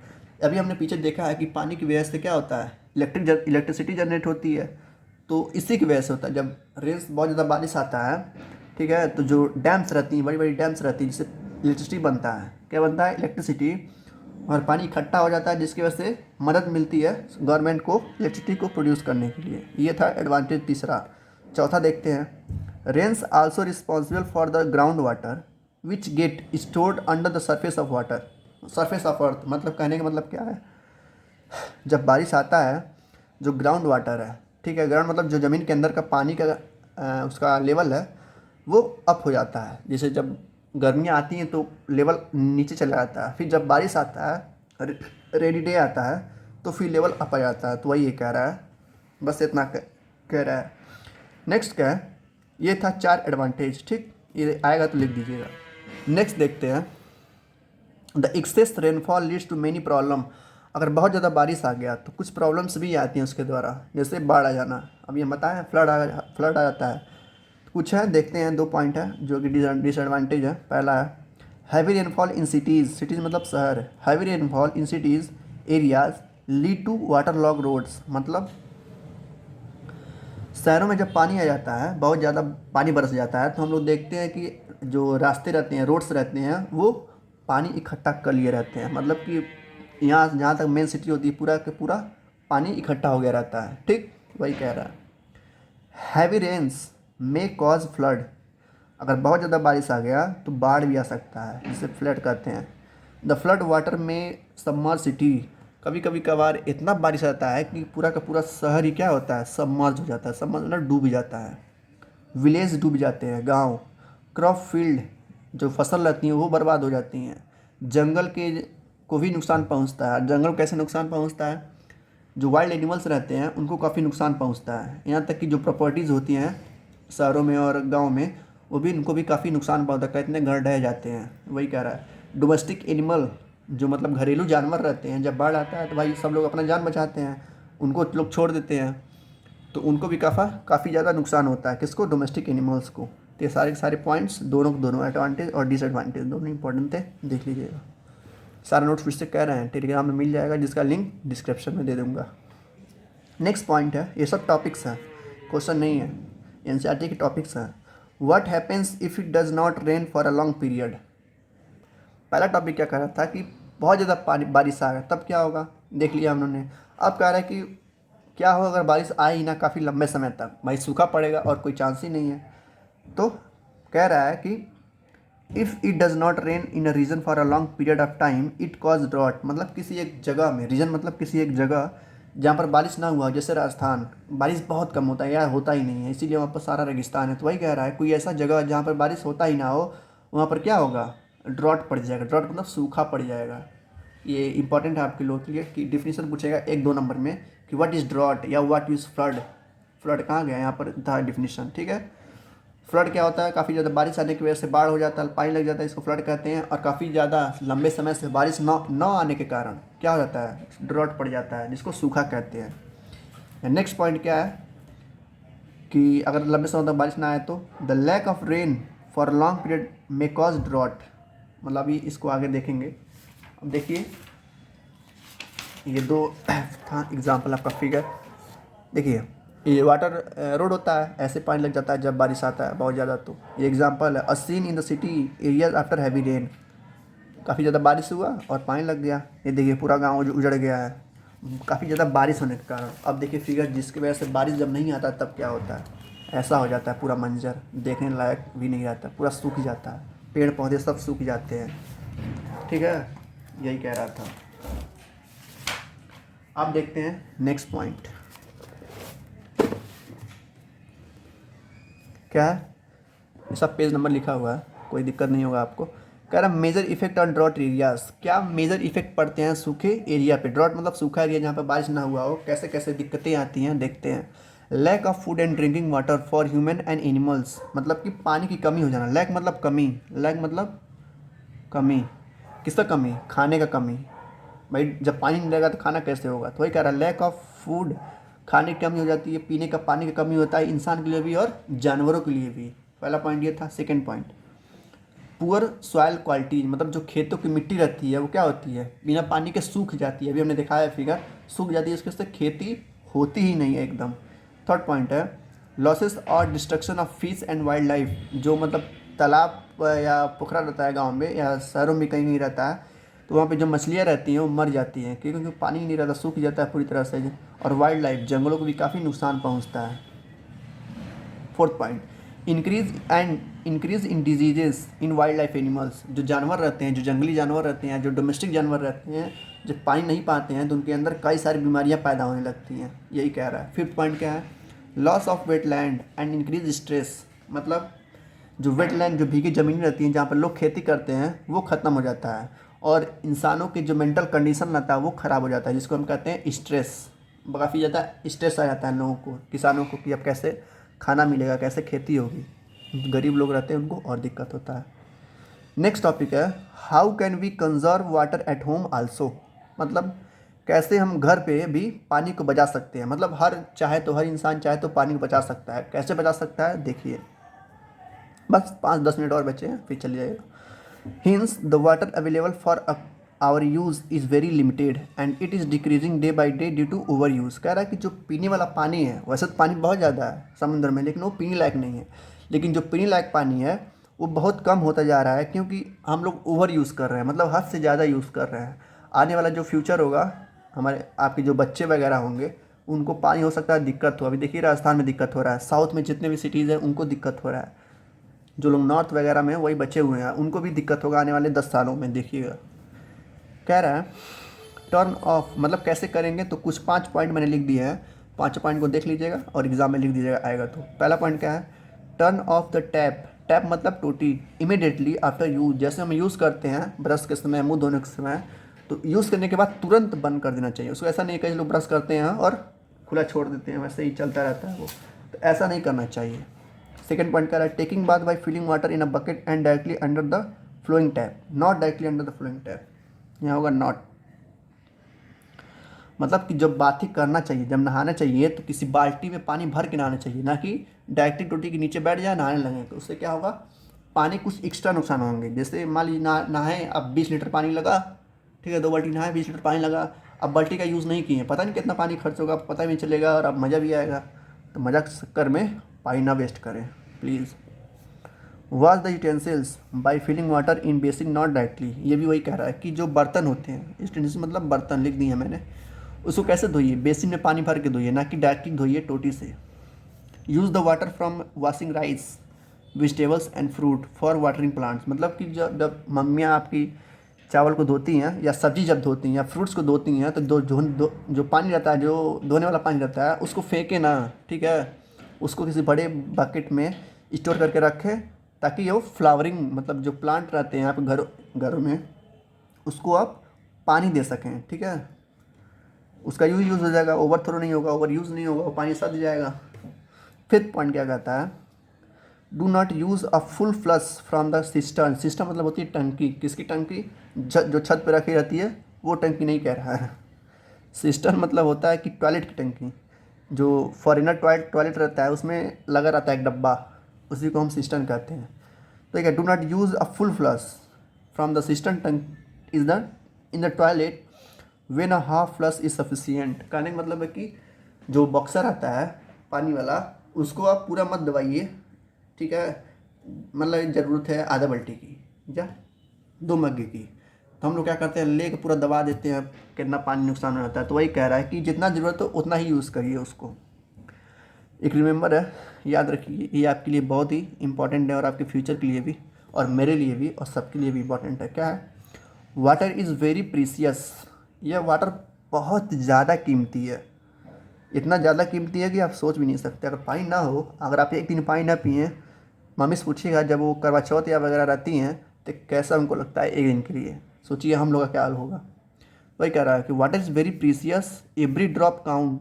अभी हमने पीछे देखा है कि पानी की वजह से क्या होता है, इलेक्ट्रिसिटी जनरेट होती है। तो इसी की वजह से होता है, जब रेन्स बहुत ज़्यादा बारिश आता है, ठीक है, तो जो डैम्स रहती हैं, बड़ी बड़ी डैम्स रहती हैं, जिससे इलेक्ट्रिसिटी बनता है। क्या बनता है, इलेक्ट्रिसिटी, और पानी इकट्ठा हो जाता है, जिसकी वजह से मदद मिलती है गवर्नमेंट को इलेक्ट्रिसिटी को प्रोड्यूस करने के लिए। ये था एडवांटेज तीसरा। चौथा देखते हैं, rains also responsible for the ground water which get stored under the surface of water, surface of earth. मतलब कहने का मतलब क्या है, जब बारिश आता है, जो ग्राउंड वाटर है, ठीक है, ग्राउंड मतलब जो ज़मीन के अंदर का पानी का उसका लेवल है वो अप हो जाता है। जैसे जब गर्मियाँ आती हैं तो लेवल नीचे चला जाता है, फिर जब बारिश आता है, रेनी डे आता है, तो फिर लेवल अप आ जाता है। तो वही ये कह रहा है, बस इतना कह रहा है। नेक्स्ट क्या है, ये था 4 एडवांटेज, ठीक, ये आएगा तो लिख दीजिएगा। नेक्स्ट देखते हैं, the excess rainfall leads to many problem. अगर बहुत ज़्यादा बारिश आ गया तो कुछ प्रॉब्लम्स भी आती हैं उसके द्वारा, जैसे बाढ़ आ जाना। अब ये बताएं, फ्लड आ जाता है। कुछ है, देखते हैं, 2 पॉइंट है जो कि डिसएडवांटेज है। पहला है heavy rainfall in cities, cities मतलब शहर। Heavy rainfall in cities areas lead to water log roads. मतलब शहरों में जब पानी आ जाता है, बहुत ज़्यादा पानी बरस जाता है, तो हम लोग देखते हैं कि जो रास्ते रहते हैं, रोड्स रहते हैं, वो पानी इकट्ठा कर लिए रहते हैं। मतलब कि यहाँ जहाँ तक मेन सिटी होती है, पूरा के पूरा पानी इकट्ठा हो गया रहता है, ठीक, वही कह रहा है। Heavy rains may cause flood. अगर बहुत ज़्यादा बारिश आ गया तो बाढ़ भी आ सकता है, जिसे फ्लड कहते हैं। द फ्लड वाटर में सबमर्ज सिटी। कभी कभी कभार इतना बारिश आता है कि पूरा का पूरा शहर ही क्या होता है, सबमर्ज हो जाता है। सबमर्ज मतलब डूब जाता है, विलेज डूब जाते हैं, गांव। क्रॉप फील्ड, जो फसल रहती हैं वो बर्बाद हो जाती हैं। जंगल के को भी नुकसान पहुंचता है। जंगल को कैसे नुकसान पहुंचता है, जो वाइल्ड एनिमल्स रहते हैं उनको काफ़ी नुकसान पहुंचता है। यहाँ तक कि जो प्रॉपर्टीज़ होती हैं शहरों में और गांव में, वो भी उनको भी काफ़ी नुकसान पहुंचता है, इतने घर ढह जाते हैं। वही कह रहा है। डोमेस्टिक एनिमल, जो मतलब घरेलू जानवर रहते हैं, जब बाढ़ आता है तो भाई सब लोग अपना जान बचाते हैं, उनको लोग छोड़ देते हैं, तो उनको भी काफ़ी ज़्यादा नुकसान होता है। किसको, डोमेस्टिक एनिमल्स को। तो ये सारे के सारे पॉइंट्स, दोनों के दोनों, एडवांटेज और डिसएडवांटेज दोनों इंपॉर्टेंट थे, देख लीजिएगा। सारा नोट्स फिर से कह रहे हैं, टेलीग्राम में मिल जाएगा, जिसका लिंक डिस्क्रिप्शन में दे दूँगा। नेक्स्ट पॉइंट है, ये सब टॉपिक्स हैं, क्वेश्चन नहीं है, एनसीईआरटी के टॉपिक्स हैं। What happens if it does not rain for a long period. पहला टॉपिक क्या कह रहा था कि बहुत ज़्यादा पानी बारिश आ गया तब क्या होगा, देख लिया हम लोगों ने। अब कह रहा है कि क्या होगा अगर बारिश आए ही ना काफ़ी लंबे समय तक, भाई सूखा पड़ेगा और कोई चांस ही नहीं है। तो कह रहा है कि if it does not rain in a region for a long period of time it cause drought. मतलब किसी एक जगह में, रीजन मतलब किसी एक जगह जहाँ पर बारिश ना हुआ, जैसे राजस्थान, बारिश बहुत कम होता है या होता ही नहीं है, इसीलिए वहाँ पर सारा रेगिस्तान है। तो वही कह रहा है, कोई ऐसा जगह जहाँ पर बारिश होता ही ना हो, वहाँ पर क्या होगा, ड्रॉट पड़ जाएगा। ड्रॉट मतलब सूखा पड़ जाएगा। ये इंपॉर्टेंट है आपके लोगों के लिए कि डिफिनीशन पूछेगा 1-2 नंबर में कि व्हाट इज़ ड्रॉट या व्हाट इज़ फ्लड। फ्लड कहाँ गया, यहाँ पर था डिफिनीशन, ठीक है। फ्लड क्या होता है, काफ़ी ज़्यादा बारिश आने की वजह से बाढ़ हो जाता है, पानी लग जाता है, इसको फ्लड कहते हैं। और काफ़ी ज़्यादा लंबे समय से बारिश न आने के कारण क्या हो जाता है, ड्रॉट पड़ जाता है, जिसको सूखा कहते हैं। नेक्स्ट पॉइंट क्या है कि अगर लंबे समय तक बारिश ना आए तो the lack of rain for long period may cause drought. मतलब अभी इसको आगे देखेंगे। अब देखिए, ये 2 था एग्जाम्पल आपका फिगर। देखिए, ये वाटर रोड होता है, ऐसे पानी लग जाता है जब बारिश आता है बहुत ज़्यादा। तो ये एग्जांपल है, a seen in the city areas after heavy rain. काफ़ी ज़्यादा बारिश हुआ और पानी लग गया। ये देखिए पूरा गांव उजड़ गया है, काफ़ी ज़्यादा बारिश होने के कारण। अब देखिए फिगर, जिसकी वजह से बारिश जब नहीं आता तब क्या होता है, ऐसा हो जाता है, पूरा मंजर देखने लायक भी नहीं रहता, पूरा सूख जाता है, पेड़ पौधे सब सूख जाते हैं, ठीक है। यही कह रहा था। अब देखते हैं नेक्स्ट पॉइंट। क्या है, ये सब पेज नंबर लिखा हुआ है, कोई दिक्कत नहीं होगा आपको। कह रहा major effect on drought areas, क्या मेजर इफेक्ट पड़ते हैं सूखे एरिया पे। ड्रॉट मतलब सूखा एरिया जहाँ पे बारिश ना हुआ हो, कैसे कैसे दिक्कतें आती हैं देखते हैं। Lack of food and drinking water for human and animals, मतलब कि पानी की कमी हो जाना। लैक मतलब कमी, लैक मतलब कमी, किसका कमी, खाने का कमी। भाई जब पानी नहीं रहेगा तो खाना कैसे होगा, तो वही कह रहा है लैक ऑफ फूड, खाने की कमी हो जाती है, पीने का पानी की कमी होता है इंसान के लिए भी और जानवरों के लिए भी। पहला पॉइंट ये था। Second point, poor soil quality, मतलब जो खेतों की मिट्टी रहती है वो क्या होती है, बिना पानी के सूख जाती है। अभी हमने दिखाया फिगर, सूख जाती है, उसके से खेती होती ही नहीं है एकदम। थर्ड पॉइंट है लॉसेस और destruction of fish and wild life, जो मतलब तालाब या पोखरा रहता है गाँव में या शहरों में कहीं नहीं रहता है, तो वहाँ पे जो मछलियाँ रहती हैं वो मर जाती हैं क्योंकि पानी नहीं रहता, सूख जाता है पूरी तरह से। और वाइल्ड लाइफ, जंगलों को भी काफ़ी नुकसान पहुँचता है। Fourth point, increase in diseases in wild life animals, जो जानवर रहते हैं, जो जंगली जानवर रहते हैं, जो डोमेस्टिक जानवर रहते हैं, जब पानी नहीं पाते हैं तो उनके अंदर कई सारी बीमारियां पैदा होने लगती हैं, यही कह रहा है। फिफ्थ पॉइंट क्या है, loss of wetland and increase stress, मतलब जो वेटलैंड, जो भीगी ज़मीन रहती हैं जहाँ पर लोग खेती करते हैं, वो ख़त्म हो जाता है और इंसानों की जो मेंटल कंडीशन रहता है वो ख़राब हो जाता है, जिसको हम कहते हैं स्ट्रेस। काफ़ी ज़्यादा स्ट्रेस आ जाता है लोगों को, किसानों को, कि अब कैसे खाना मिलेगा, कैसे खेती होगी। गरीब लोग रहते हैं उनको और दिक्कत होता है। नेक्स्ट टॉपिक है how can we conserve water at home also, मतलब कैसे हम घर पे भी पानी को बचा सकते हैं। मतलब हर इंसान चाहे तो पानी को बचा सकता है। कैसे बचा सकता है देखिए, बस 5-10 मिनट और बचे हैं फिर चले जाएगा। Hence the water available for our use is very limited and it is decreasing day by day due to over use. कह रहा है कि जो पीने वाला पानी है, वैसे तो पानी बहुत ज़्यादा है समुद्र में, लेकिन वो पीने लायक नहीं है। लेकिन जो पीने लायक पानी है वो बहुत कम होता जा रहा है क्योंकि हम लोग ओवर यूज़ कर रहे हैं, मतलब हद से ज़्यादा यूज़ कर रहे हैं। आने वाला जो फ्यूचर होगा, हमारे आपके जो बच्चे वगैरह होंगे, उनको पानी हो सकता है दिक्कत हो। अभी देखिए राजस्थान में दिक्कत हो रहा है, साउथ में जितने भी सिटीज़ हैं उनको दिक्कत हो रहा है। जो लोग नॉर्थ वगैरह में वही बचे हुए हैं उनको भी दिक्कत होगा आने वाले 10 सालों में, देखिएगा। कह रहा है टर्न ऑफ, मतलब कैसे करेंगे, तो कुछ 5 पॉइंट मैंने लिख दिए हैं, 5 पॉइंट को देख लीजिएगा और एग्जाम में लिख दीजिएगा आएगा तो। पहला पॉइंट क्या है, turn off the tap. Tap मतलब टोटी, इमीडिएटली आफ्टर यूज, जैसे हम यूज़ करते हैं ब्रश के समय, मुंह धोने के समय, तो यूज़ करने के बाद तुरंत बंद कर देना चाहिए उसको। ऐसा नहीं, कई लोग ब्रश करते हैं और खुला छोड़ देते हैं, वैसे ही चलता रहता है वो, तो ऐसा नहीं करना चाहिए। सेकेंड पॉइंट कह रहा है taking bath by filling water in a bucket and directly under the flowing tap, not directly under the flowing tap. यहाँ होगा नॉट, मतलब कि जब बात ही करना चाहिए, जब नहाना चाहिए तो किसी बाल्टी में पानी भर के नहाना चाहिए, ना कि डायरेक्टली टोटी के नीचे बैठ जाए नहाने लगे, तो उससे क्या होगा, पानी कुछ एक्स्ट्रा नुकसान होंगे। जैसे मान लीजिए नहाए, अब 20 लीटर पानी लगा, ठीक है, 2 बाल्टी नहाए, 20 लीटर पानी लगा, अब बाल्टी का यूज़ नहीं किए, पता नहीं कितना पानी खर्च होगा, पता भी नहीं चलेगा और अब मज़ा भी आएगा। तो मज़ा के चक्कर में पानी ना वेस्ट करें please. Wash the utensils by filling water in basin not directly, ये भी वही कह रहा है कि जो बर्तन होते हैं, यूटेंसिल मतलब बर्तन लिख दिए हैं मैंने, उसको कैसे धोइए, बेसिन में पानी भर के धोइए, ना कि डायरेक्टली धोइए टोटी से। Use the water from washing rice vegetables and fruit for watering plants, मतलब कि जब मम्मियाँ आपकी चावल को धोती हैं या सब्जी जब धोती हैं या फ्रूट्स को धोती हैं, तो जो पानी रहता है, जो धोने वाला पानी रहता है, उसको फेंके ना, ठीक है, उसको किसी बड़े बकेट में स्टोर करके रखें ताकि वो फ्लावरिंग, मतलब जो प्लांट रहते हैं आप घरों में, उसको आप पानी दे सकें, ठीक है, उसका यूज़ हो जाएगा, ओवर थ्रो नहीं होगा, ओवर यूज़ नहीं होगा, वो पानी सद जाएगा। फिफ्थ पॉइंट क्या कहता है, do not use a full flush from the system. System मतलब होती है टंकी, किसकी टंकी, जो छत पर रखी रहती है वो टंकी नहीं कह रहा है। सिस्टम मतलब होता है कि टॉयलेट की टंकी, जो फॉरेनर टॉयलेट रहता है उसमें लगा रहता है एक डब्बा, उसी को हम सिस्टम कहते हैं। तो क्या, do not use a full flush from the cistern tank is the in the toilet when a half flush is sufficient. कहने का मतलब है कि जो बॉक्सर आता है पानी वाला, उसको आप पूरा मत दबाइए, ठीक है, मतलब ज़रूरत है आधा बाल्टी की या 2 मग्गे की, तो हम लोग क्या करते हैं, ले के पूरा दबा देते हैं, कितना पानी नुकसान हो जाता है। तो वही कह रहा है कि जितना ज़रूरत हो उतना ही यूज़ करिए उसको। एक रिमेंबर है, याद रखिए, ये आपके लिए बहुत ही इंपॉर्टेंट है और आपके फ्यूचर के लिए भी और मेरे लिए भी और सबके लिए भी इंपॉर्टेंट है। क्या है, वाटर इज़ वेरी प्रीसियस, यह वाटर बहुत ज़्यादा कीमती है, इतना ज़्यादा कीमती है कि आप सोच भी नहीं सकते। अगर पानी ना हो, अगर आप एक दिन पानी ना पिए, मम्मी से पूछिएगा जब वो करवा चौथ या वगैरह रहती हैं तो कैसा उनको लगता है एक दिन के लिए। सोचिए हम लोग का क्या हाल होगा। वही कह रहा है कि water is very precious, every drop count,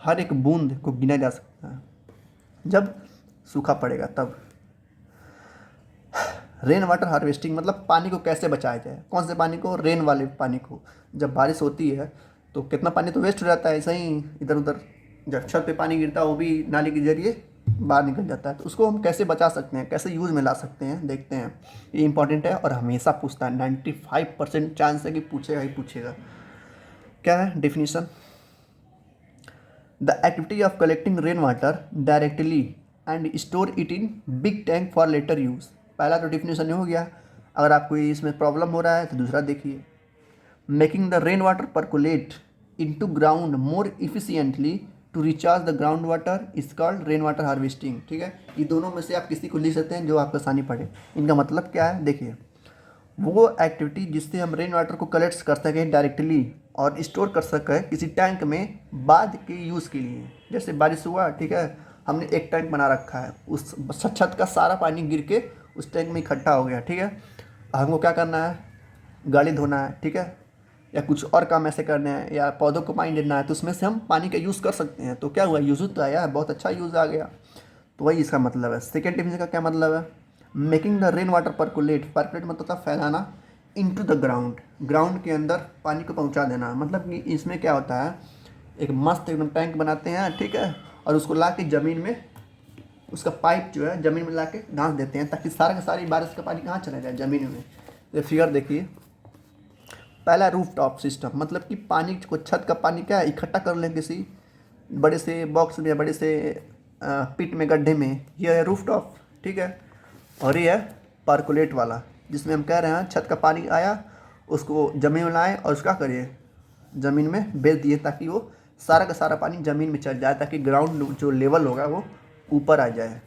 हर एक बूंद को गिना जा सकता है। जब सूखा पड़ेगा तब। रेन वाटर हार्वेस्टिंग मतलब पानी को कैसे बचाया जाए। कौन से पानी को? रेन वाले पानी को। जब बारिश होती है तो कितना पानी तो वेस्ट हो जाता है ऐसा ही इधर उधर। जब छत पे पानी गिरता है वो भी नाली के जरिए बाहर निकल जाता है। तो उसको हम कैसे बचा सकते हैं, कैसे यूज़ में ला सकते हैं, देखते हैं। ये इंपॉर्टेंट है और हमेशा पूछता है, 95% चांस है कि पूछेगा ही पूछेगा। क्या है definition? The activity of collecting rain water directly and store it in big tank for later use. पहला तो डिफिनेशन हो गया। अगर आपको इसमें प्रॉब्लम हो रहा है तो दूसरा देखिए। Making the rain water percolate into ground more efficiently to recharge the ground water is called rain water harvesting. ठीक है, ये दोनों में से आप किसी को लिख सकते हैं जो आपको आसानी पड़े। इनका मतलब क्या है देखिए। वो एक्टिविटी जिससे हम रेन वाटर को कलेक्ट कर सकें डायरेक्टली और स्टोर कर सकें किसी टैंक में बाद के यूज़ के लिए। जैसे बारिश हुआ, ठीक है, हमने एक टैंक बना रखा है, उस छत का सारा पानी गिर के उस टैंक में इकट्ठा हो गया। ठीक है, हमको क्या करना है? गाड़ी धोना है, ठीक है, या कुछ और काम ऐसे करने हैं, या पौधों को पानी देना है, तो उसमें से हम पानी का यूज़ कर सकते हैं। तो क्या हुआ? यूज़ तो आया, बहुत अच्छा यूज़ आ गया। तो वही इसका मतलब है। सेकेंड डिफिनेशन का क्या मतलब है? Making the rain water percolate. Percolate मतलब होता है फैलाना। इनटू द ग्राउंड, ग्राउंड के अंदर पानी को पहुंचा देना। मतलब कि इसमें क्या होता है, एक मस्त एकदम टैंक बनाते हैं, ठीक है, और उसको ला के ज़मीन में, उसका पाइप जो है ज़मीन में ला के डांस देते हैं ताकि सारा का सारी बारिश का पानी कहाँ चला जाए? ज़मीन में। ये फिगर देखिए। पहला रूफ टॉप सिस्टम, मतलब कि पानी को, छत का पानी क्या है, इकट्ठा कर लें किसी बड़े से बॉक्स में, बड़े से पिट में, गड्ढे में। यह है रूफ टॉप, ठीक है। और ये है परकुलेट वाला, जिसमें हम कह रहे हैं छत का पानी आया, उसको ज़मीन में लाएँ और उसका करिए ज़मीन में बेच दिए ताकि वो सारा का सारा पानी ज़मीन में चल जाए, ताकि ग्राउंड जो लेवल होगा वो ऊपर आ जाए।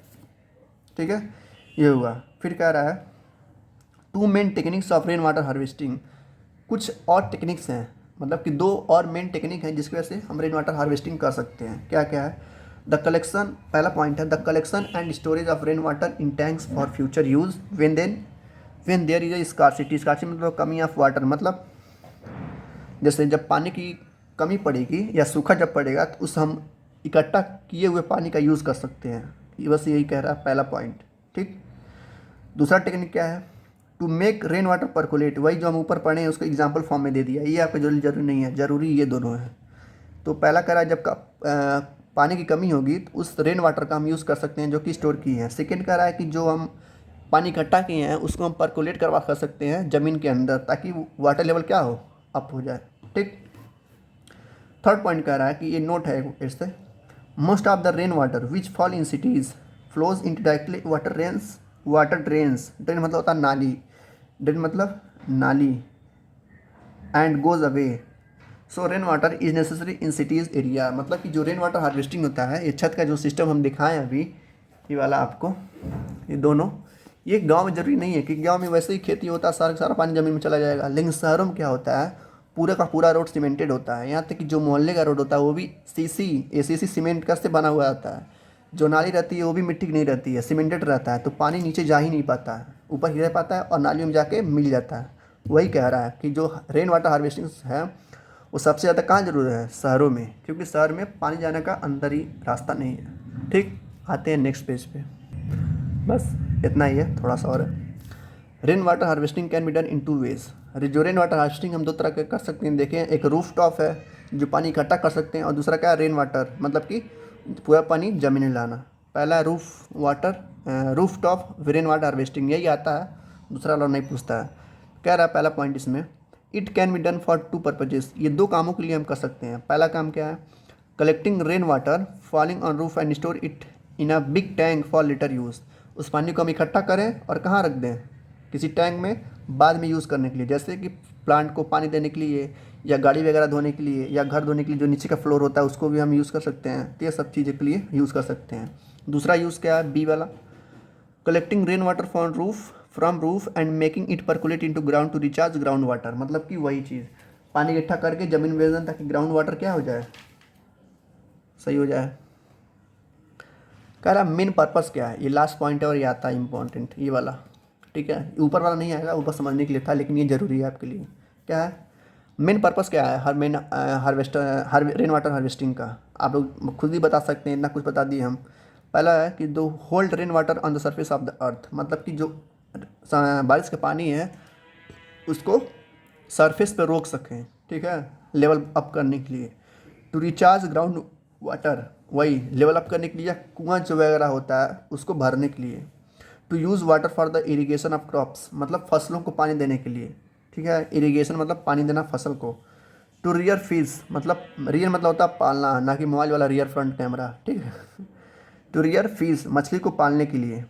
ठीक है, ये हुआ। फिर कह रहा है two main techniques of rain water harvesting. कुछ और टेक्निक्स हैं, मतलब कि दो और मेन टेक्निक हैं जिसकी वजह से हम रेन वाटर हार्वेस्टिंग कर सकते हैं। क्या क्या है? द कलेक्शन, पहला पॉइंट है the collection and storage of rain water in tanks for future use when there is a scarcity. Scarcity मतलब कमी ऑफ वाटर, मतलब जैसे जब पानी की कमी पड़ेगी या सूखा जब पड़ेगा तो उस हम इकट्ठा किए हुए पानी का यूज़ कर सकते हैं। ये बस यही कह रहा है पहला पॉइंट। ठीक, दूसरा टेक्निक क्या है? To make rain water percolate. वही जो हम ऊपर पढ़े हैं उसको एग्जाम्पल फॉर्म में दे दिया। ये आपको जरूरी नहीं है, ज़रूरी ये दोनों है। तो पहला कह रहा है जब पानी की कमी होगी तो उस रेन वाटर का हम यूज़ कर सकते हैं जो कि स्टोर की है। सेकेंड कह रहा है कि जो हम पानी इकट्ठा किए हैं उसको हम परकुलेट करवा कर सकते हैं ज़मीन के अंदर, ताकि वाटर लेवल क्या हो, अप हो जाए। ठीक, थर्ड पॉइंट कह रहा है कि ये नोट है इससे, most of the rain water which fall in cities flows in directly water drains. Drain मतलब होता है नाली, ड्रेन मतलब नाली, and goes away. So rain water is necessary in cities area. मतलब कि जो रेन वाटर हार्वेस्टिंग होता है, ये छत का जो सिस्टम हम दिखाएं अभी, ये वाला आपको, ये दोनों, ये गांव में ज़रूरी नहीं है कि गांव में वैसे ही खेती होता है, सारा का सारा पानी ज़मीन में चला जाएगा। लेकिन शहरों में क्या होता है, पूरा का पूरा रोड सीमेंटेड होता है। यहाँ तक कि जो मोहल्ले का रोड होता है वो भी एसीसी सीमेंट का से बना हुआ आता है। जो नाली रहती है वो भी मिट्टी की नहीं रहती है, सीमेंटेड रहता है, तो पानी नीचे जा ही नहीं पाता है, ऊपर ही रह पाता है और नालियों में जाके मिल जाता है। वही कह रहा है कि जो रेन वाटर हार्वेस्टिंग है वो सबसे ज़्यादा कहाँ ज़रूरत है? शहरों में, क्योंकि शहर में पानी जाने का अंदर ही रास्ता नहीं है। ठीक, आते हैं नेक्स्ट पेज पे। बस इतना ही है, थोड़ा सा और है। Rain water harvesting can be done in 2 ways. जो रेन वाटर हार्वेस्टिंग हम दो तरह के कर सकते हैं। देखें, एक रूफ टॉप है जो पानी इकट्ठा कर सकते हैं, और दूसरा क्या है, रेन वाटर, मतलब कि पूरा पानी जमीन में लाना। पहला roof top rain water harvesting, यही आता है, दूसरा वाला नहीं पूछता है। कह रहा है पहला पॉइंट इसमें, it can be done for 2 purposes. ये 2 कामों के लिए हम कर सकते हैं। पहला काम क्या है? Collecting rain water falling on roof and store it in a big tank for later use. उस पानी को हम इकट्ठा करें और कहाँ रख दें? किसी टैंक में बाद में यूज़ करने के लिए, जैसे कि प्लांट को पानी देने के लिए, या गाड़ी वगैरह धोने के लिए, या घर धोने के लिए जो नीचे का फ्लोर होता है उसको भी हम यूज़ कर सकते हैं। तो ये सब चीज़ों के लिए यूज़ कर सकते हैं। दूसरा यूज़ क्या है, बी वाला, collecting rain water from roof and making it percolate into ground to recharge ground water. मतलब कि वही चीज़, पानी इकट्ठा करके ज़मीन में भेज दें ताकि ग्राउंड वाटर क्या हो जाए, सही हो जाए। कह रहा मेन पर्पस क्या है, ये लास्ट पॉइंट है और ये आता है इंपॉर्टेंट, ये वाला, ठीक है। ऊपर वाला नहीं आएगा, ऊपर समझने के लिए था, लेकिन ये ज़रूरी है आपके लिए। क्या है मेन पर्पस, क्या है हर main harvester rain water harvesting का? आप लोग खुद ही बता सकते हैं, इतना कुछ बता दिए हम। पहला है कि दो hold rain water on the surface of the earth, मतलब कि जो बारिश का पानी है उसको सरफेस पे रोक सकें, ठीक है, लेवल अप करने के लिए। टू रिचार्ज ग्राउंड वाटर, वही लेवल अप करने के लिए, कुआं जो वगैरह होता है उसको भरने के लिए। To use water for the irrigation of crops, मतलब फसलों को पानी देने के लिए, ठीक है। इरीगेशन मतलब पानी देना फसल को। टू रियर फिश, मतलब रियर मतलब होता है पालना, ना कि मोबाइल वाला रियर फ्रंट कैमरा, ठीक है। टू रियर फिश, मछली को पालने के लिए।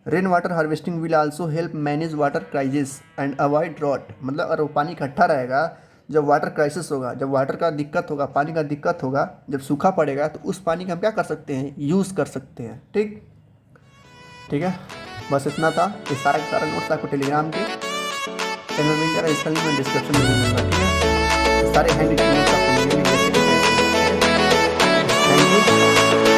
Rain water harvesting will also help manage water crisis and avoid drought, मतलब अगर वो पानी इकट्ठा रहेगा, जब वाटर क्राइसिस होगा, जब वाटर का दिक्कत होगा, पानी का दिक्कत होगा, जब सूखा पड़ेगा, तो उस पानी का हम क्या कर सकते हैं, यूज़ कर सकते हैं, ठीक। ठीक है, बस इतना था। ये सारा का सारा नोट्स आपको टेलीग्राम के चैनल में मिल जाएगा, इसका लिंक मैं डिस्क्रिप्शन में दूंगा, ठीक है। सारे हैंड नोट्स आपको मिलेंगे, थैंक यू।